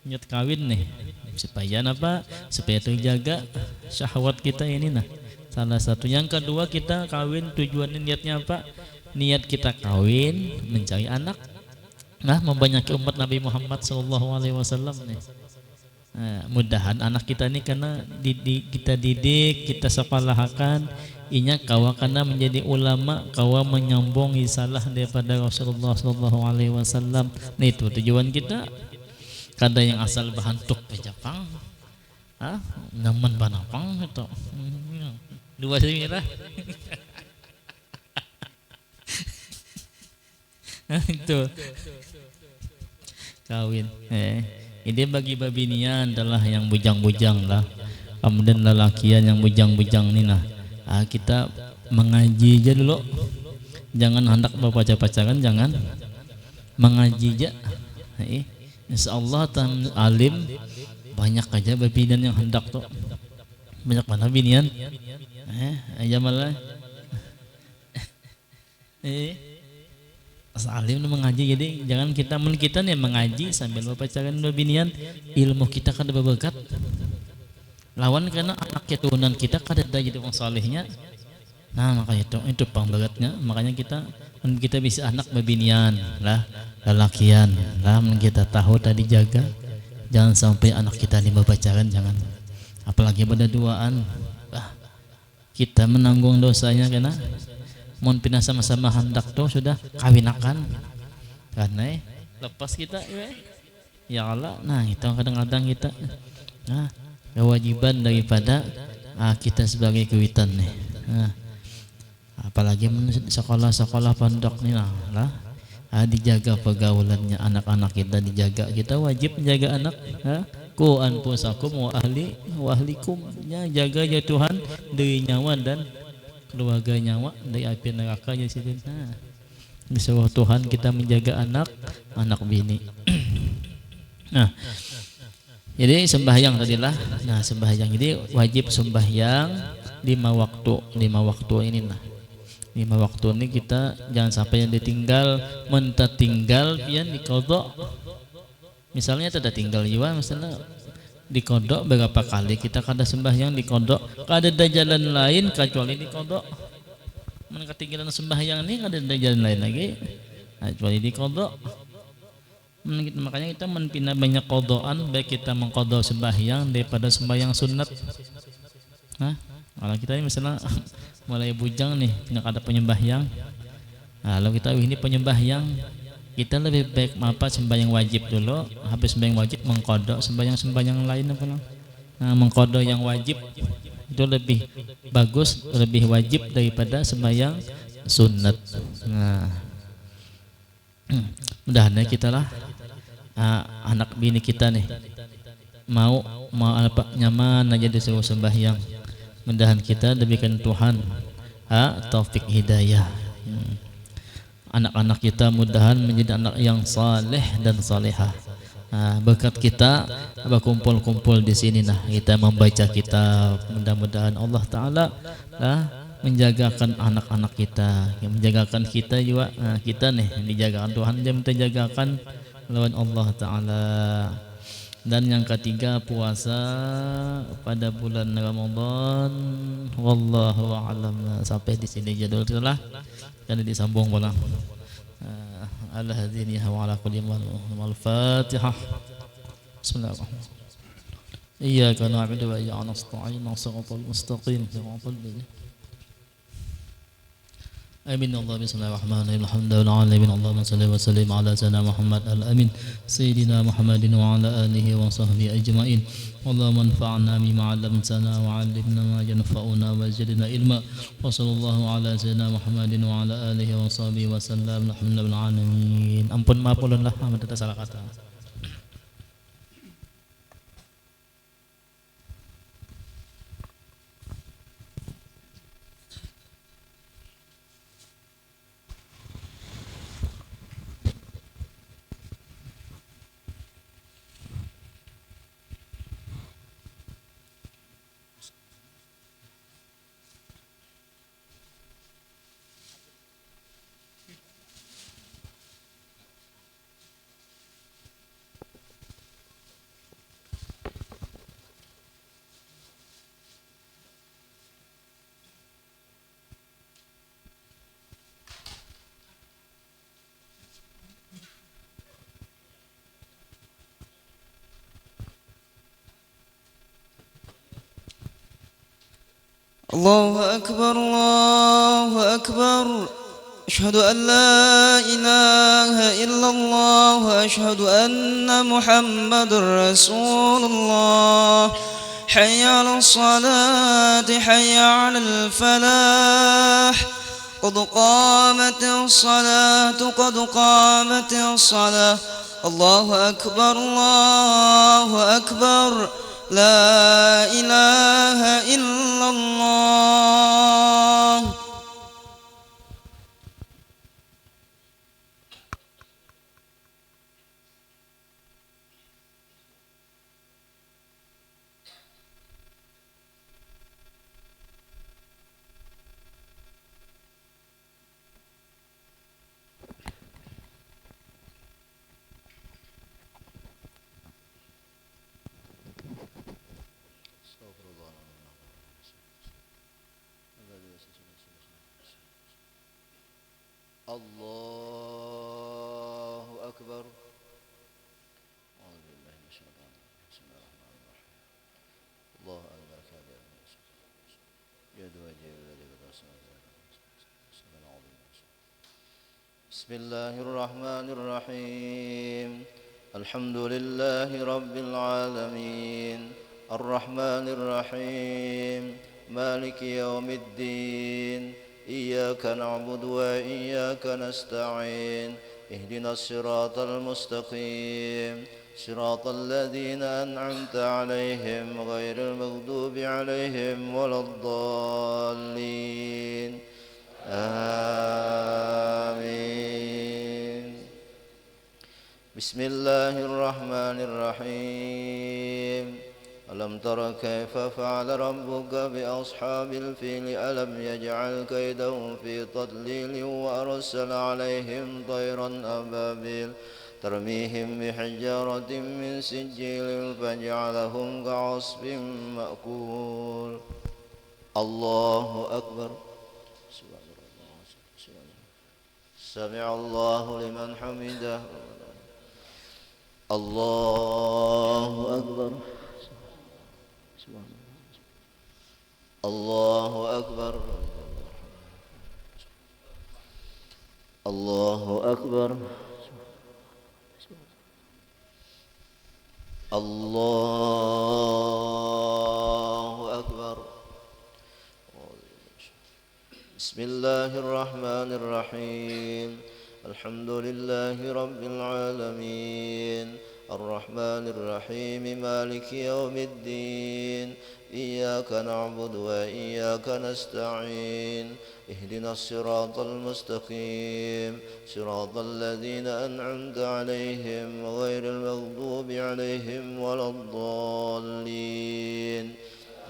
[SPEAKER 3] niat kawin nih supaya supaya terjaga syahwat kita ini salah satu. Yang kedua kita kawin tujuannya niatnya apa? Niat kita kawin mencari anak membanyaki umat Nabi Muhammad SAW nih. Mudahan anak kita ini karena kita didik, kita sekolahkan, inya kawa karena menjadi ulama, kawa menyambung risalah daripada Rasulullah SAW. Nah itu tujuan kita. Kada yang asal bahantuk ke Jepang, naman banapang itu. Dua sini lah. Itu kawin. Ini bagi babinian adalah yang bujang-bujang lah. Kemudian lelakian yang bujang-bujang ni kita mengaji aja dulu. Jangan hendak berpacar-pacaran, jangan mengaji aja. Insyaallah alim banyak aja babinian yang hendak tuh. Banyak mana binian? Aja malah. Alim mengaji, jadi jangan kita nih mengaji sambil berpacaran binian, ilmu kita kada berberkat. Lawan karena anak keturunan kita kada ada jadi orang salehnya. Nah makanya itu pangberatnya. Makanya kita bisa anak bebinian lah, lelakian lah, kita tahu tadi jaga. Jangan sampai anak kita ini berpacaran, jangan. Apalagi pada duaan, kita menanggung dosanya karena mohon pindah sama-sama hendak tuh sudah kawinakan karena lepas kita ya Allah. Nah itu kadang-kadang kita kewajiban daripada kita sebagai kewitan nih. Apalagi sekolah-sekolah pondok nih lah dijaga pergaulannya anak-anak kita, dijaga. Kita wajib menjaga anak. Ku anfusakum wa ahlikum, jaga ya Tuhan dari nyawa dan keluarga nyawa dari api neraka ya sini. Disuruh Tuhan kita menjaga anak bini. Nah, jadi sembahyang tadilah. Nah, sembahyang ini wajib sembahyang 5 waktu ini 5 waktu ini kita jangan sampai yang ditinggal, mentah tinggal pian dikodok. Misalnya tidak tinggal jiwa, misalnya dikodok berapa kali kita kada sembahyang dikodok, kada ada jalan lain kecuali dikodok. Mana ketinggalan sembahyang ini kada ada jalan lain lagi kecuali dikodok. Makanya kita menpindah banyak kodokan, baik kita mengkodok sembahyang daripada sembahyang sunat. Nah, kalau kita ini misalnya mulai bujang nih, tidak ada penyembahyang. Nah, kalau kita ini penyembahyang, kita lebih baik apa sembahyang wajib dulu, habis sembahyang wajib mengkodok sembahyang lain apa lah. Nah, mengkodok yang wajib itu lebih bagus, lebih wajib daripada sembahyang sunat. Nah, mudah-mudahan kita lah anak bini kita nih mau apa nyaman aja disuruh sembahyang. Mudah-mudahan kita diberikan Tuhan taufik hidayah. Anak-anak kita mudahan menjadi anak yang saleh dan salehah. Berkat kita berkumpul-kumpul di sini nah kita membaca kitab, mudah-mudahan Allah Taala menjagakan anak-anak kita, yang menjagakan kita juga. Kita nih yang dijagakan Tuhan, dia minta jagakan lawan Allah Ta'ala. Dan yang ketiga puasa pada bulan Ramadan. Wallahu a'lam. Sampai di sini jadwal kita lah, dan disambung pulang. Al-hadini wa ala kulli al-Fatihah. Bismillahirrahmanirrahim. Iyyaka na'budu wa iyyaka nasta'in. Shiratal mustaqim. Shiratal ladzina آمين الله بسم الله الرحمن الرحيم الحمد لله العالمين اللهم صل وسلم على سيدنا محمد الأمين سيدنا محمد وعلى آله وصحبه أجمعين اللهم انفعنا بما علمتنا وعلمنا ما ينفعنا وزدنا علما وصلى الله على سيدنا محمد وعلى آله وصحبه وسلم الحمد لله العالمين. Ampun maaf ulun lah amat salah kata.
[SPEAKER 2] الله أكبر الله أكبر أشهد أن لا إله إلا الله وأشهد أن محمد رسول الله حي على الصلاة حي على الفلاح قد قامت الصلاة قد قامت الصلاة الله أكبر الله أكبر لا إله إلا الله.
[SPEAKER 1] الله أكبر. أعوذ بالله من الشيطان الرجيم. بسم الله الرحمن الرحيم. الله أكبر كبيرا يد وجه الذي بدأ بسم الله الرحمن الرحيم. الحمد لله رب العالمين الرحمن الرحيم مالك يوم الدين إياك نعبد وإياك نستعين اهدنا الصراط المستقيم صراط الذين أنعمت عليهم غير المغضوب عليهم ولا الضالين آمين. بسم الله الرحمن الرحيم. ألم تر كيف فعل ربك بأصحاب الفيل ألم يجعل كيدهم في تضليل وأرسل عليهم طيرا أبابيل ترميهم بحجارة من سجيل فجعلهم كعصف مأكول الله أكبر سمع الله لمن حمده الله أكبر الله أكبر الله أكبر الله أكبر بسم الله الرحمن الرحيم الحمد لله رب العالمين الرحمن الرحيم مالك يوم الدين إياك نعبد وإياك نستعين اهدنا الصراط المستقيم صراط الذين أنعمت عليهم غير المغضوب عليهم ولا الضالين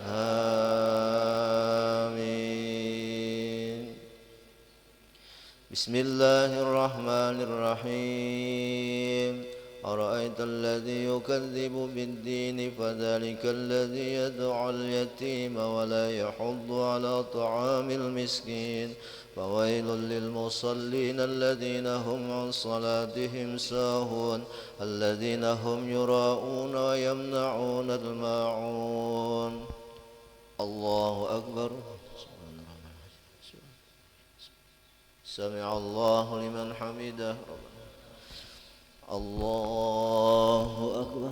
[SPEAKER 1] آمين بسم الله الرحمن الرحيم أرأيت الذي يكذب بالدين فذلك الذي يدعو اليتيم ولا يحض على طعام المسكين فويل للمصلين الذين هم عن صلاتهم ساهون الذين هم يراءون ويمنعون الماعون الله أكبر سمع الله لمن حمده الله أكبر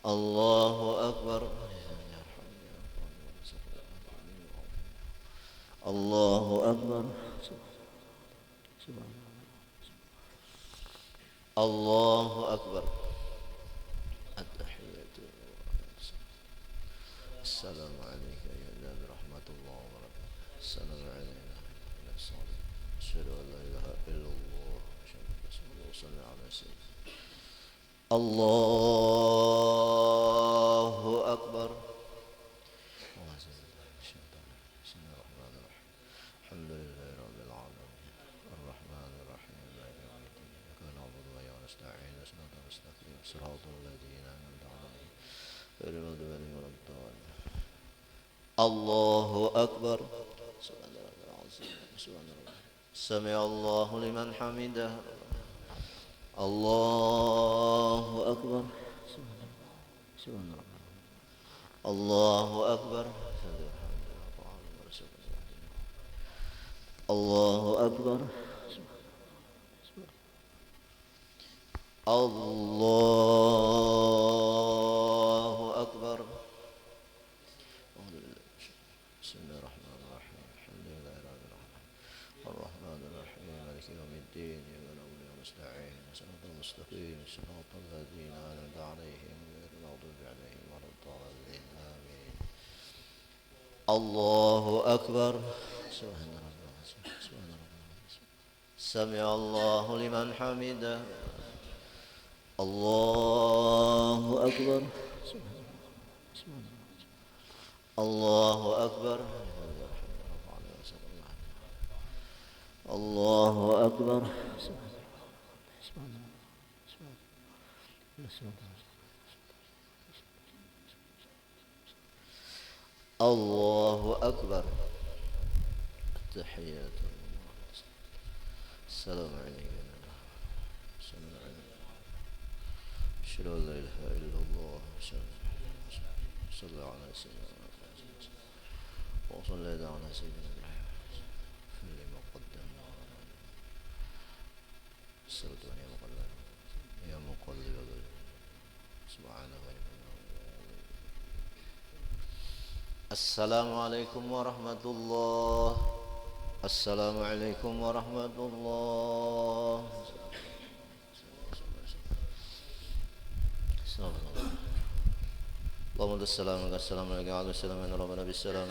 [SPEAKER 1] الله أكبر الله أكبر الله أكبر التحية السلام عليك يا نبي برحمة الله وبركاته السلام علينا وعلى الصالحين أشهد أن لا إله إلا الله أشهد أن رسول الله صلى على سيدنا الله أكبر الحمد لله رب العالمين الرحمن الرحيم مالك يوم الدين إياك نعبد وإياك نستعين صراط المستقيم صراط الذين أنعمت عليهم غير المغضوب عليهم ولا الضالين الله أكبر سبحان الله العظيم سبحان الله سمع الله لمن حمده الله أكبر سبحان الله الله أكبر الله أكبر الله أكبر بسم الله الرحمن الرحيم الحمد لله رب العالمين الرحمن الرحيم مالك يوم الدين إياك نعبد وإياك نستعين صراط المستقيم صراط الذين أنعمت عليهم غير المغضوب عليهم ولا الضالين آمين الله أكبر سبحان الله سمع الله لمن حمده الله أكبر الله أكبر الله أكبر الله أكبر التحيات السلام عليكم السلام عليكم أشهد أن لا إله إلا الله صلى على سيدنا وصلى على سيدنا إبراهيم في المقدم السلام يا مقلب يا مقلب سبحانه السلام عليكم ورحمة الله السلام عليكم ورحمة الله اللهم السلام والسلام عليك وعلى السلام ان ربنا بالسلام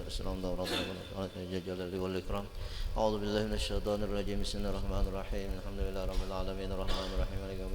[SPEAKER 1] السلام دور ربنا الجلال والاكرام اعوذ بالله من الشيطان الرجيم بسم الله الرحمن الرحيم الحمد لله رب العالمين الرحمن الرحيم مالك يوم